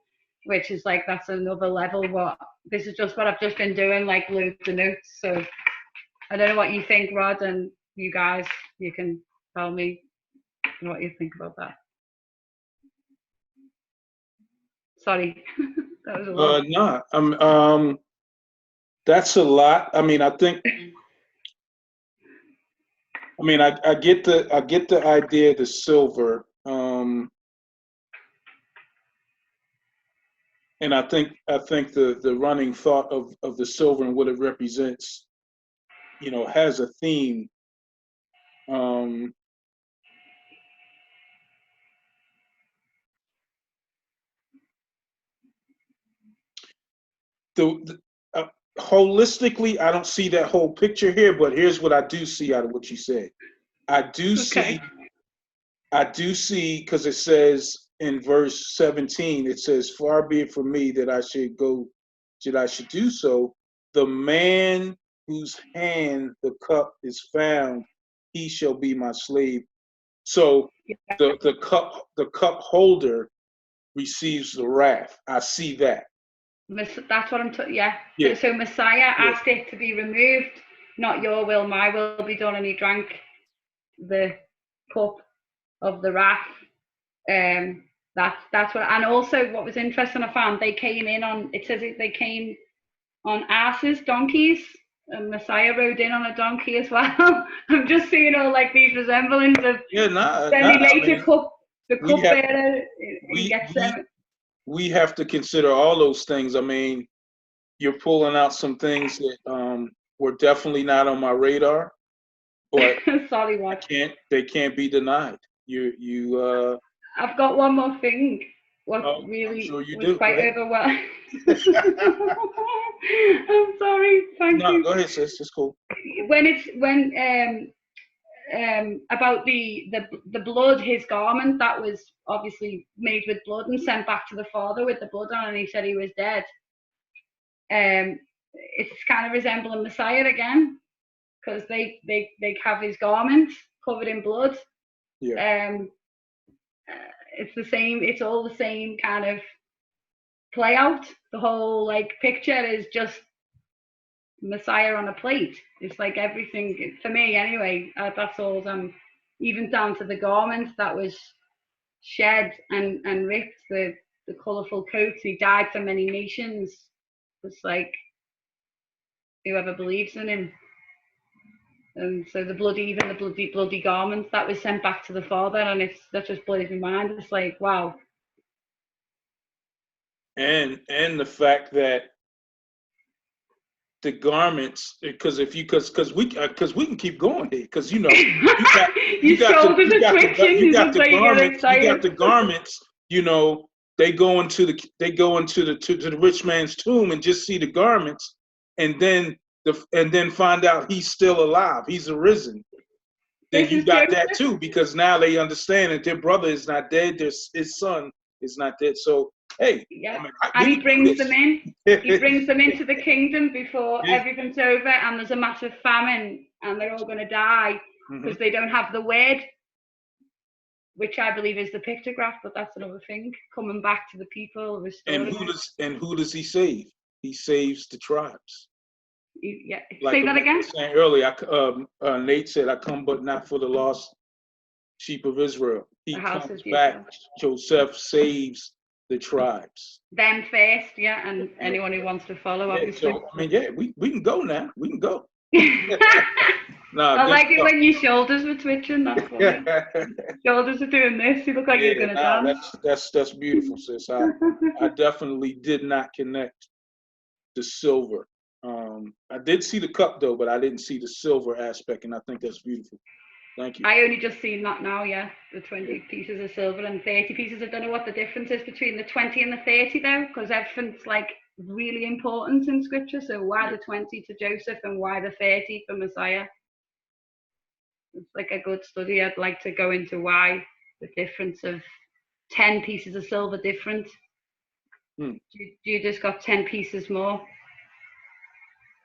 which is like, that's another level. This is just what I've just been doing, like loads of notes. So I don't know what you think, Rod, and you guys, you can tell me what you think about that. Sorry, that was a lot. No, that's a lot. I mean, I think. I mean, I get the idea of the silver, and I think the running thought of the silver and what it represents, has a theme. Holistically, I don't see that whole picture here, but here's what I do see out of what you said. I do see, because it says in verse 17, it says, "Far be it from me that I should do so. The man whose hand the cup is found, he shall be my slave." So the cup holder receives the wrath. I see that. That's what I'm yeah. So Messiah asked it to be removed, not your will, my will be done, and he drank the cup of the wrath. That's what. And also, what was interesting, I found they came in on. It says they came on asses, donkeys, and Messiah rode in on a donkey as well. I'm just seeing all like these resemblances of. Then he later the cupbearer. We have to consider all those things. I mean, you're pulling out some things that were definitely not on my radar, but sorry, what? They can't be denied. I've got one more thing. Really sure you was do. quite overwhelming. I'm sorry. Thank you. Go ahead, sis. It's cool. When about the blood, his garment that was obviously made with blood and sent back to the Father with the blood on, and he said he was dead. It's kind of resembling Messiah again, because they have his garment covered in blood. Yeah. It's the same. It's all the same kind of play out. The whole like picture is just Messiah on a plate. It's like everything for me anyway. That's all. Even down to the garment that was shed and ripped, the colourful coats. He died for many nations. It's like whoever believes in him. And so the bloody garment that was sent back to the Father, and that just blows my mind. It's like, wow. And the fact that the garments, because we can keep going here, because you got the garments. They go into the rich man's tomb and just see the garments, and then find out he's still alive. He's arisen. Then you got that too, because now they understand that their brother is not dead. His son is not dead. So Hey, Yeah. I mean, And we he can do brings this. them in. He brings them into the kingdom before Yeah. everything's over and there's a massive famine and they're all going to die because they don't have the word, which I believe is the pictograph, but that's another thing. Coming back to the people, restoring And who does he save? He saves the tribes. Yeah. Like Say that Alexa again? was saying earlier, Nate said, "I come but not for the lost sheep of Israel." He The house comes of back. Israel. Joseph saves the tribes. Them first, yeah, and anyone who wants to follow, Yeah, obviously. so I mean, yeah, we can go now. We can go. I Good like it stuff. when your shoulders were twitching. That's funny. Shoulders are doing this. You look like you're gonna dance. That's beautiful, sis. I definitely did not connect the silver. I did see the cup though, but I didn't see the silver aspect, and I think that's beautiful. Thank you. I only just seen that now, yeah. The 20 pieces of silver and 30 pieces. I don't know what the difference is between the 20 and the 30 though, because everything's like really important in scripture. So why the 20 to Joseph and why the 30 for Messiah? It's like a good study. I'd like to go into why the difference of 10 pieces of silver different. Judas got 10 pieces more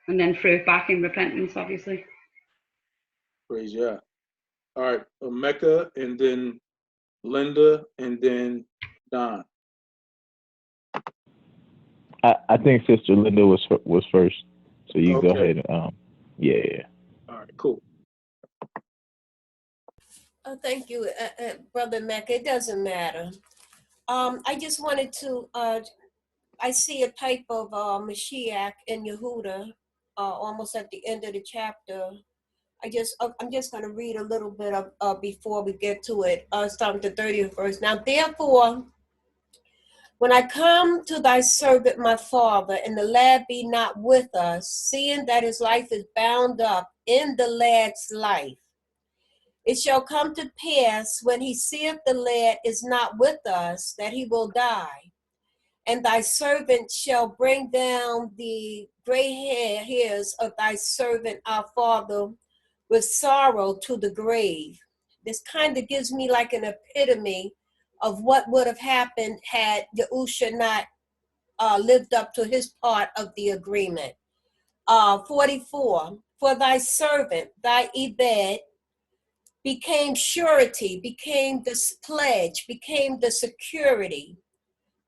and then threw it back in repentance, obviously. Praise Yah. All right, Mecca, and then Linda, and then Don. I think Sister Linda was first, so you go Okay. ahead. Yeah. All right, cool. Oh, thank you, Brother Mecca. It doesn't matter. I just wanted to, I see a type of Mashiach in Yehuda, almost at the end of the chapter. I'm just going to read a little bit of before we get to it, starting the 30th verse. Now, therefore, when I come to thy servant my father, and the lad be not with us, seeing that his life is bound up in the lad's life, it shall come to pass when he seeth the lad is not with us, that he will die. And thy servant shall bring down the gray hairs of thy servant our father with sorrow to the grave. This kind of gives me like an epitome of what would have happened had Yahusha not lived up to his part of the agreement. 44, for thy servant, thy Ebed, became surety, became the pledge, became the security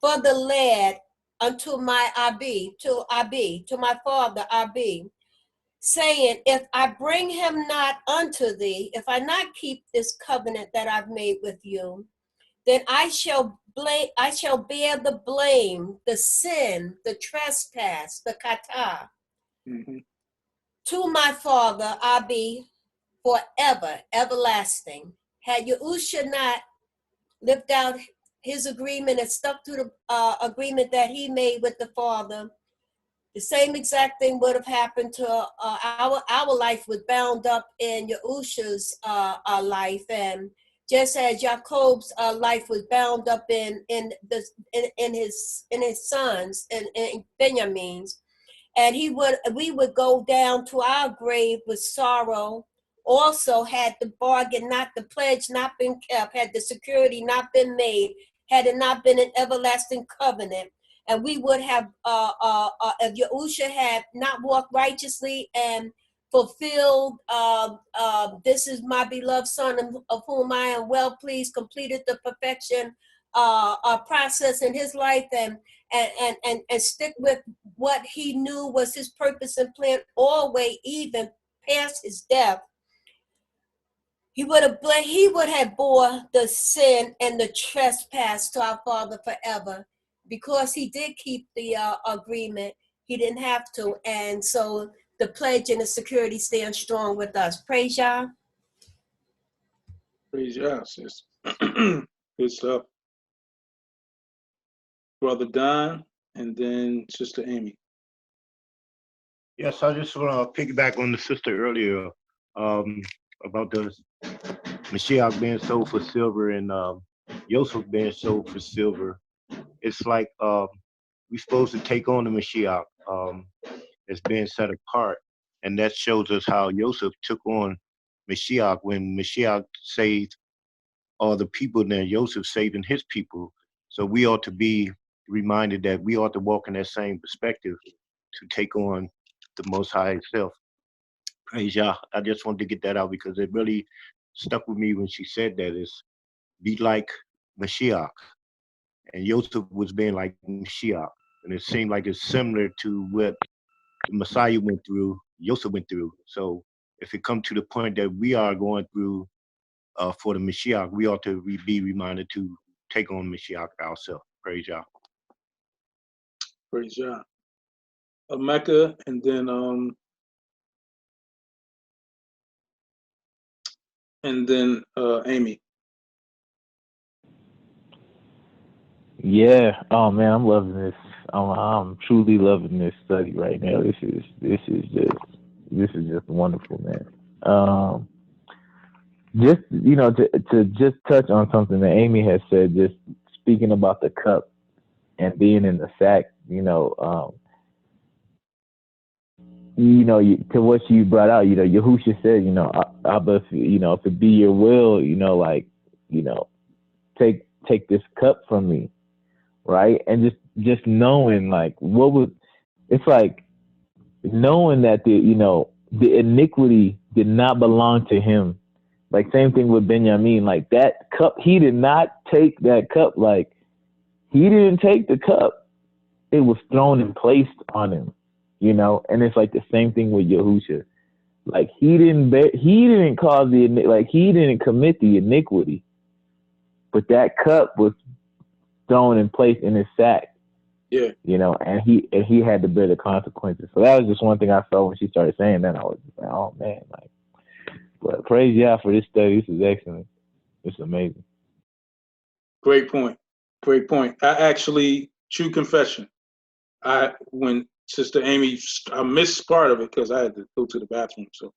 for the lad unto my Abi, to my father Abi, saying, if I bring him not unto thee, if I not keep this covenant that I've made with you, then I shall bear the blame, the sin, the trespass, the kata, to my father Abi forever, everlasting. Had Yahusha not lived out his agreement and stuck to the agreement that he made with the Father, the same exact thing would have happened to our life was bound up in Yahusha's life, and just as Jacob's life was bound up in his sons and Benjamin's, and we would go down to our grave with sorrow. Also, had the bargain not, the pledge not been kept, had the security not been made, had it not been an everlasting covenant, and we would have, if Yahusha had not walked righteously and fulfilled, this is my beloved son of whom I am well pleased, completed the perfection process in his life, and stick with what he knew was his purpose and plan all the way even past his death, he would have bore the sin and the trespass to our Father forever. Because he did keep the agreement, he didn't have to, and so the pledge and the security stand strong with us. Praise Yah. Praise Yah, sis. Good stuff. Brother Don, and then Sister Amy. Yes, I just want to piggyback on the sister earlier about the Mashiach being sold for silver and Yosef being sold for silver. It's like we're supposed to take on the Mashiach as being set apart. And that shows us how Yosef took on Mashiach when Mashiach saved all the people, then Yosef saving his people. So we ought to be reminded that we ought to walk in that same perspective to take on the Most High Himself. Praise Yah. I just wanted to get that out because it really stuck with me when she said that, is be like Mashiach. And Yosef was being like Mashiach. And it seemed like it's similar to what the Messiah went through, Yosef went through. So if it comes to the point that we are going through for the Mashiach, we ought to be reminded to take on Mashiach ourselves. Praise Yah. Praise Yah. Mecca, and then Amy. Yeah. Oh man, I'm loving this. I'm truly loving this study right now. This is just wonderful, man. Just to just touch on something that Amy has said, just speaking about the cup and being in the sack. To what you brought out, Yahusha said, Abba, if it be your will, take this cup from me, right? And just knowing, it's like knowing that the iniquity did not belong to him. Like same thing with Benjamin, like that cup, he did not take that cup. Like he didn't take the cup; it was thrown and placed on him. And it's like the same thing with Yahusha. Like he didn't cause he didn't commit the iniquity, but that cup was thrown and placed in his sack. Yeah. And he had to bear the consequences. So that was just one thing I saw when she started saying that. I was just like, oh man, but praise Yah for this study. This is excellent. It's amazing. Great point. Great point. I actually, true confession, when Sister Amy, I missed part of it because I had to go to the bathroom. So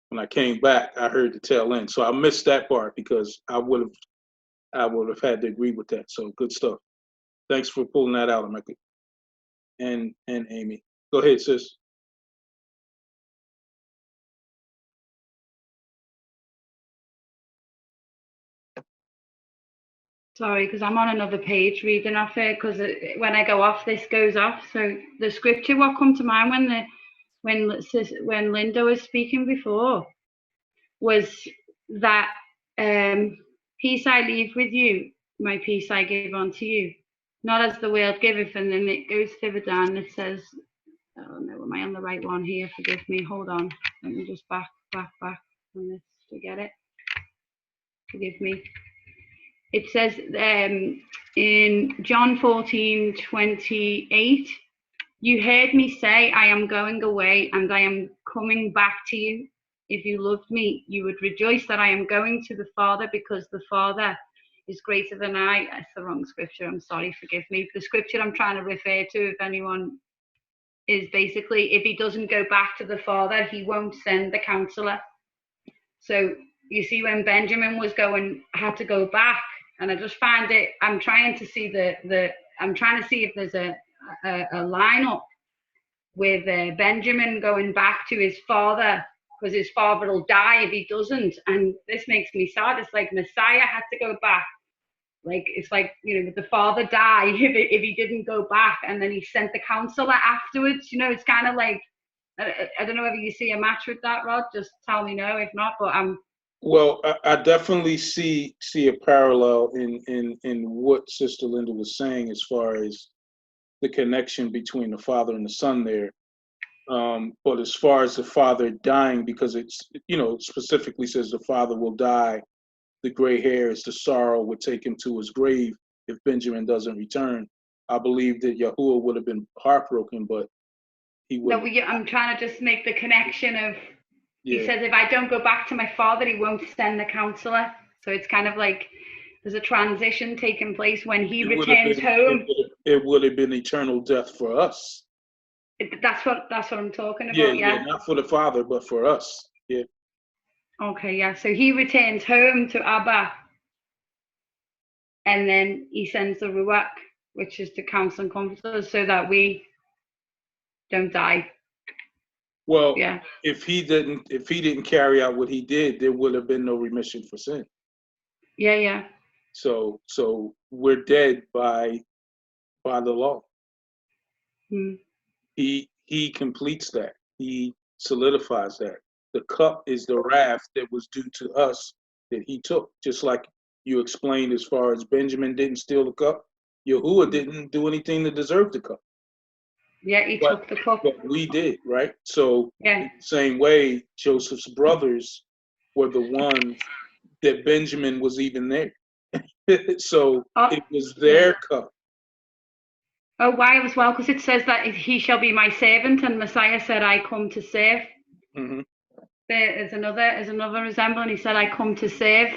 when I came back, I heard the tail end. So I missed that part because I would have had to agree with that. So good stuff. Thanks for pulling that out, Mecca. And Amy. Go ahead, sis. Sorry, because I'm on another page reading off it, because when I go off, this goes off. So the scripture, what come to mind when Linda was speaking before, was that peace I leave with you, my peace I give unto you, not as the world giveth. And then it goes further down. It says, oh no, am I on the right one here? Forgive me. Hold on. Let me just back on this to get it. Forgive me. It says in John 14:28, you heard me say, I am going away and I am coming back to you. If you loved me, you would rejoice that I am going to the Father, because the Father is greater than I. That's the wrong scripture. I'm sorry, forgive me. The scripture I'm trying to refer to, if anyone, is basically, if he doesn't go back to the Father, he won't send the counselor. So you see, when Benjamin had to go back, and I just find it, I'm trying to see I'm trying to see if there's a lineup with Benjamin going back to his father, because his father will die if he doesn't. And this makes me sad. It's like Messiah had to go back. Like, it's like, would the father die if he didn't go back, and then he sent the counselor afterwards? It's kind of like, I don't know whether you see a match with that, Rod. Just tell me no, if not, but Well, I definitely see a parallel in what Sister Linda was saying as far as the connection between the Father and the Son there. But as far as the Father dying, because it's, specifically says the Father will die, the gray hairs, the sorrow would take him to his grave if Benjamin doesn't return. I believe that Yahuah would have been heartbroken, but he would. No, I'm trying to just make the connection of, Yeah. He says, if I don't go back to my Father, he won't send the counselor. So it's kind of like there's a transition taking place when he returns home. It would have been eternal death for us. That's what I'm talking about. Yeah, not for the Father, but for us. Yeah. Okay, yeah. So he returns home to Abba, and then he sends the Ruach, which is to counsel and comfort us, so that we don't die. Well, yeah. If he didn't carry out what he did, there would have been no remission for sin. Yeah. So we're dead by by the law. Hmm. He completes that. He solidifies that. The cup is the wrath that was due to us that he took. Just like you explained, as far as Benjamin didn't steal the cup, Yahuwah didn't do anything to deserve the cup. Yeah, he took the cup. But we did, right? So Yeah. in the same way, Joseph's brothers were the ones that Benjamin was even there. So it was their cup. Oh, why as well? Because it says that he shall be my servant, and Messiah said, I come to serve. Mm-hmm. There is another resemblance. He said, I come to serve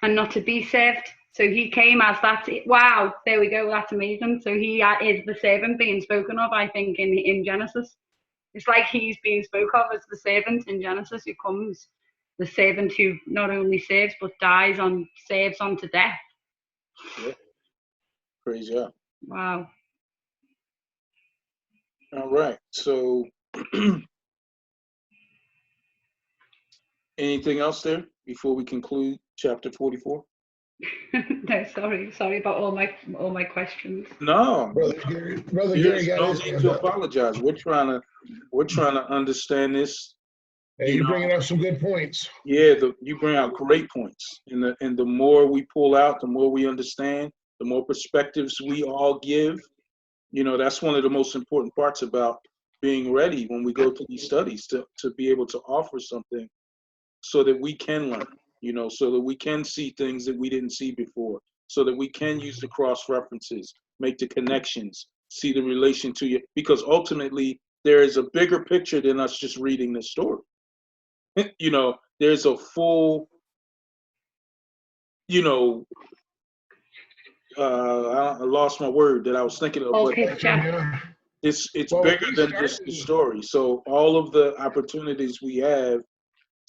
and not to be served. So he came as that. Wow, there we go. That's amazing. So he is the servant being spoken of, I think, in Genesis. It's like he's being spoken of as the servant in Genesis who comes, the servant who not only serves but serves unto death. Yeah. Praise God. Wow. All right. So anything else there before we conclude chapter 44? No, sorry about all my questions. No, Brother Gary got no his need hand to up. apologize. We're trying to understand this. Hey, you're bringing up some good points. Yeah, you bring out great points, and the more we pull out, the more we understand, the more perspectives we all give. That's one of the most important parts about being ready when we go to these studies to be able to offer something so that we can learn, so that we can see things that we didn't see before, so that we can use the cross references, make the connections, see the relation to you, because ultimately there is a bigger picture than us just reading the story. There's a full, I lost my word that I was thinking of, but it's bigger than just the story. So all of the opportunities we have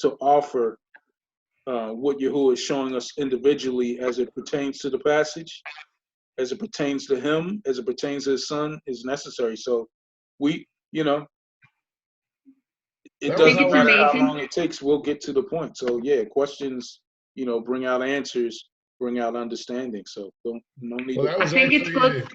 to offer what Yahuwah is showing us individually as it pertains to the passage, as it pertains to him, as it pertains to his son, is necessary. So we, it doesn't matter how long it takes, we'll get to the point. So yeah, questions, bring out answers, bring out understanding. So no need to. I think it's good.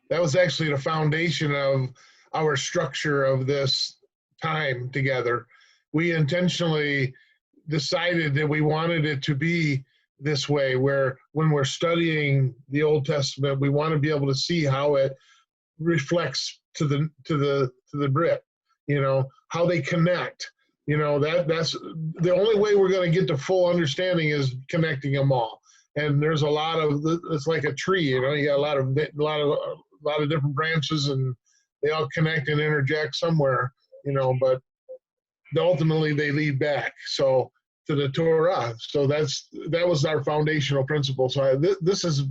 That was actually the foundation of our structure of this time together. We intentionally decided that we wanted it to be this way, where when we're studying the Old Testament, we want to be able to see how it reflects to the Brit, how they connect. That's the only way we're going to get the full understanding is connecting them all. And there's a lot of, it's like a tree, you got a lot of different branches, and they all connect and interject somewhere, but ultimately they lead back to the Torah. So that was our foundational principle. So this is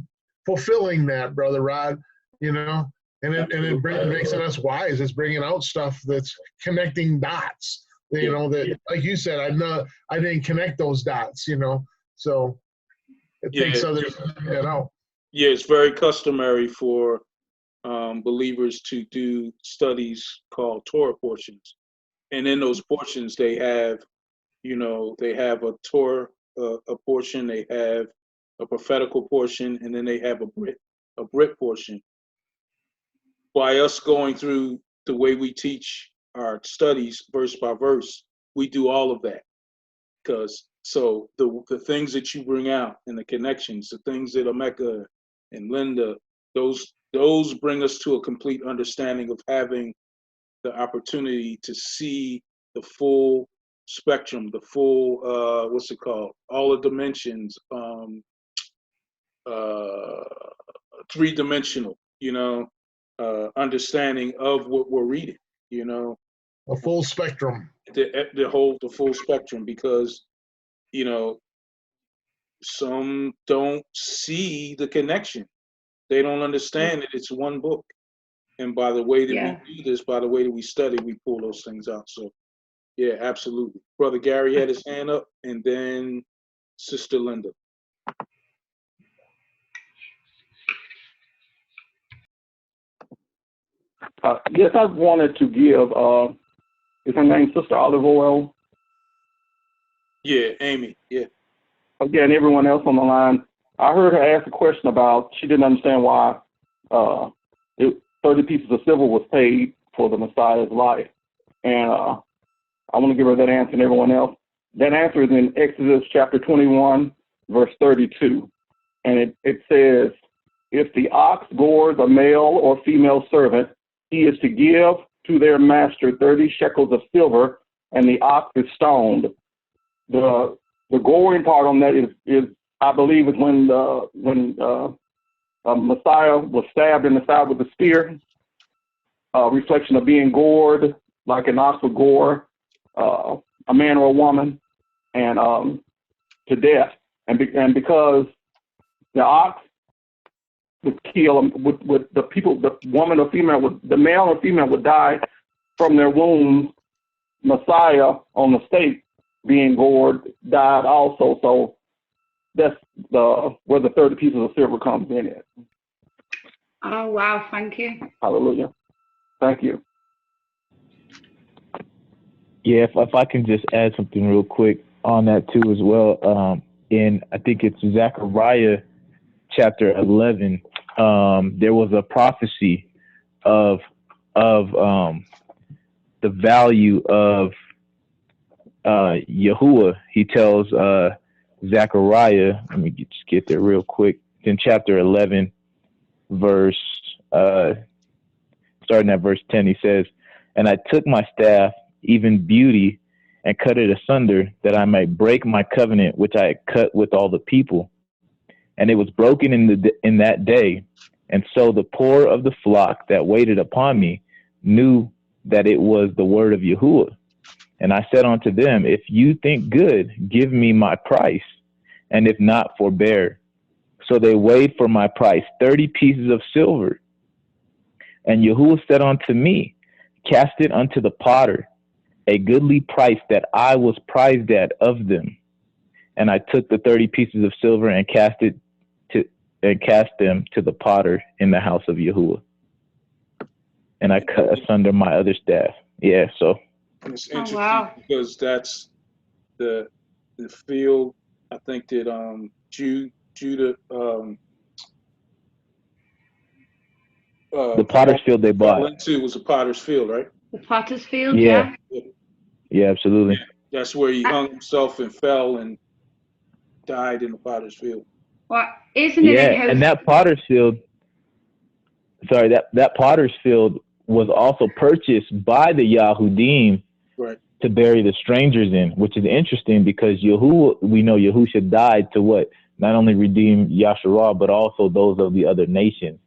fulfilling that, Brother Rod, and it makes us wise. It's bringing out stuff that's connecting dots. That, like you said, I didn't connect those dots. So it takes others to figure that out. Yeah, it's very customary for believers to do studies called Torah portions, and in those portions they have, they have a Torah a portion, they have a prophetical portion, and then they have a Brit portion. By us going through the way we teach our studies verse by verse, we do all of that. Because so the things that you bring out and the connections, the things that Ameka and Linda, those bring us to a complete understanding of having the opportunity to see the full spectrum, the full all the dimensions, three-dimensional, understanding of what we're reading, a full spectrum, the full spectrum, because some don't see the connection, they don't understand that it's one book, and by the way that we do this, by the way that we study, we pull those things out. So yeah, absolutely. Brother Gary had his hand up, and then Sister Linda. Yes, I wanted to give, is her name Sister Olive Oil? Yeah, Amy, yeah. Again, everyone else on the line, I heard her ask a question about, she didn't understand why 30 pieces of silver was paid for the Messiah's life. And I want to give her that answer and everyone else. That answer is in Exodus chapter 21, verse 32. And it says, if the ox gores a male or female servant, he is to give to their master 30 shekels of silver, and the ox is stoned. The goring part on that is I believe is when Messiah was stabbed in the side with a spear, reflection of being gored like an ox would gore a man or a woman, and to death. And because the ox would kill with the people, the woman or female, the male or female would die from their wounds. Messiah on the stake being gored died also. So that's where the 30 pieces of silver comes in it. Oh, wow. Thank you. Hallelujah. Thank you. Yeah, if I can just add something real quick on that too as well. I think it's Zechariah chapter 11. There was a prophecy of the value of Yahuah. He tells Zechariah, let me just get there real quick. In chapter 11, verse starting at verse 10, he says, and I took my staff, even beauty, and cut it asunder, that I might break my covenant which I had cut with all the people. And it was broken in that day. And so the poor of the flock that waited upon me knew that it was the word of Yahuah. And I said unto them, if you think good, give me my price, and if not, forbear. So they weighed for my price 30 pieces of silver. And Yahuah said unto me, cast it unto the potter, a goodly price that I was prized at of them. And I took the 30 pieces of silver and cast them to the potter in the house of Yahuah. And I cut asunder my other staff. Yeah, so. And it's interesting because that's the field, I think that Judah the potter's field they bought. Into was a potter's field, right? The potter's field, yeah. Yeah, absolutely. That's where he hung himself and fell and died in the potter's field. Well, isn't it? Yeah, and that potter's field, that potter's field was also purchased by the Yahudim, right, to bury the strangers in, which is interesting because we know Yahusha died to what? Not only redeem Yasharal, but also those of the other nations.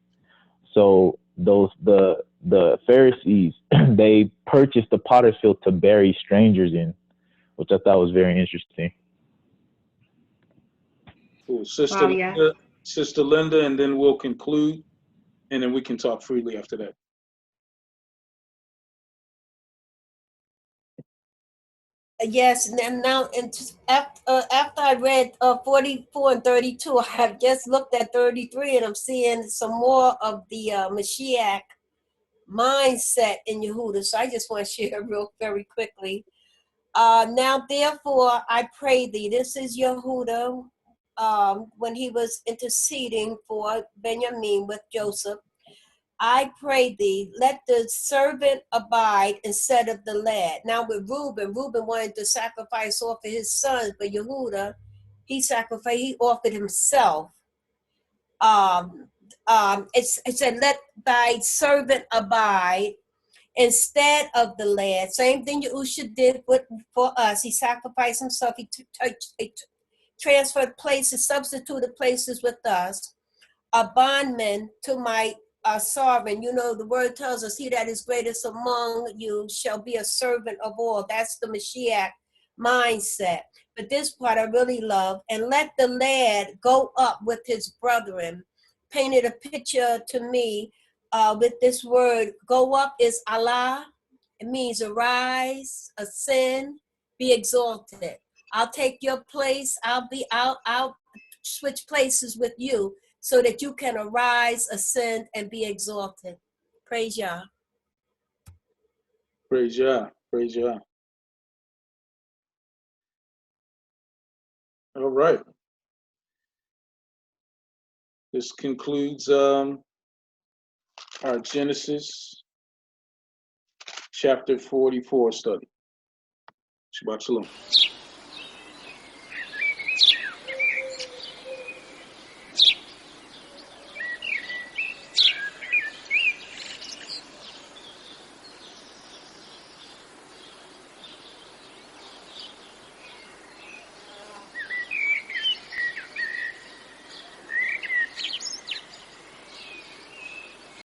So the Pharisees, they purchased the potter's field to bury strangers in, which I thought was very interesting. Cool. Sister Linda, and then we'll conclude, and then we can talk freely after that. Yes, and now after I read 44 and 32, I have just looked at 33, and I'm seeing some more of the Mashiach mindset in Yehuda. So I just want to share very quickly. Now, therefore, I pray thee. This is Yehuda when he was interceding for Benjamin with Joseph. I pray thee, let the servant abide instead of the lad. Now with Reuben wanted to sacrifice off of his sons, but Yehuda, he offered himself. It said, let thy servant abide instead of the lad. Same thing Yahusha did for us. He sacrificed himself. He transferred places, substituted places with us. A bondman to my sovereign. You know, the word tells us, he that is greatest among you shall be a servant of all. That's the Mashiach mindset. But this part I really love. And let the lad go up with his brethren. Painted a picture to me with this word. Go up is Allah. It means arise, ascend, be exalted. I'll take your place. I'll switch places with you, so that you can arise, ascend, and be exalted. Praise Yah. Praise Yah. Praise Yah. All right. This concludes our Genesis chapter 44 study. Shabbat Shalom.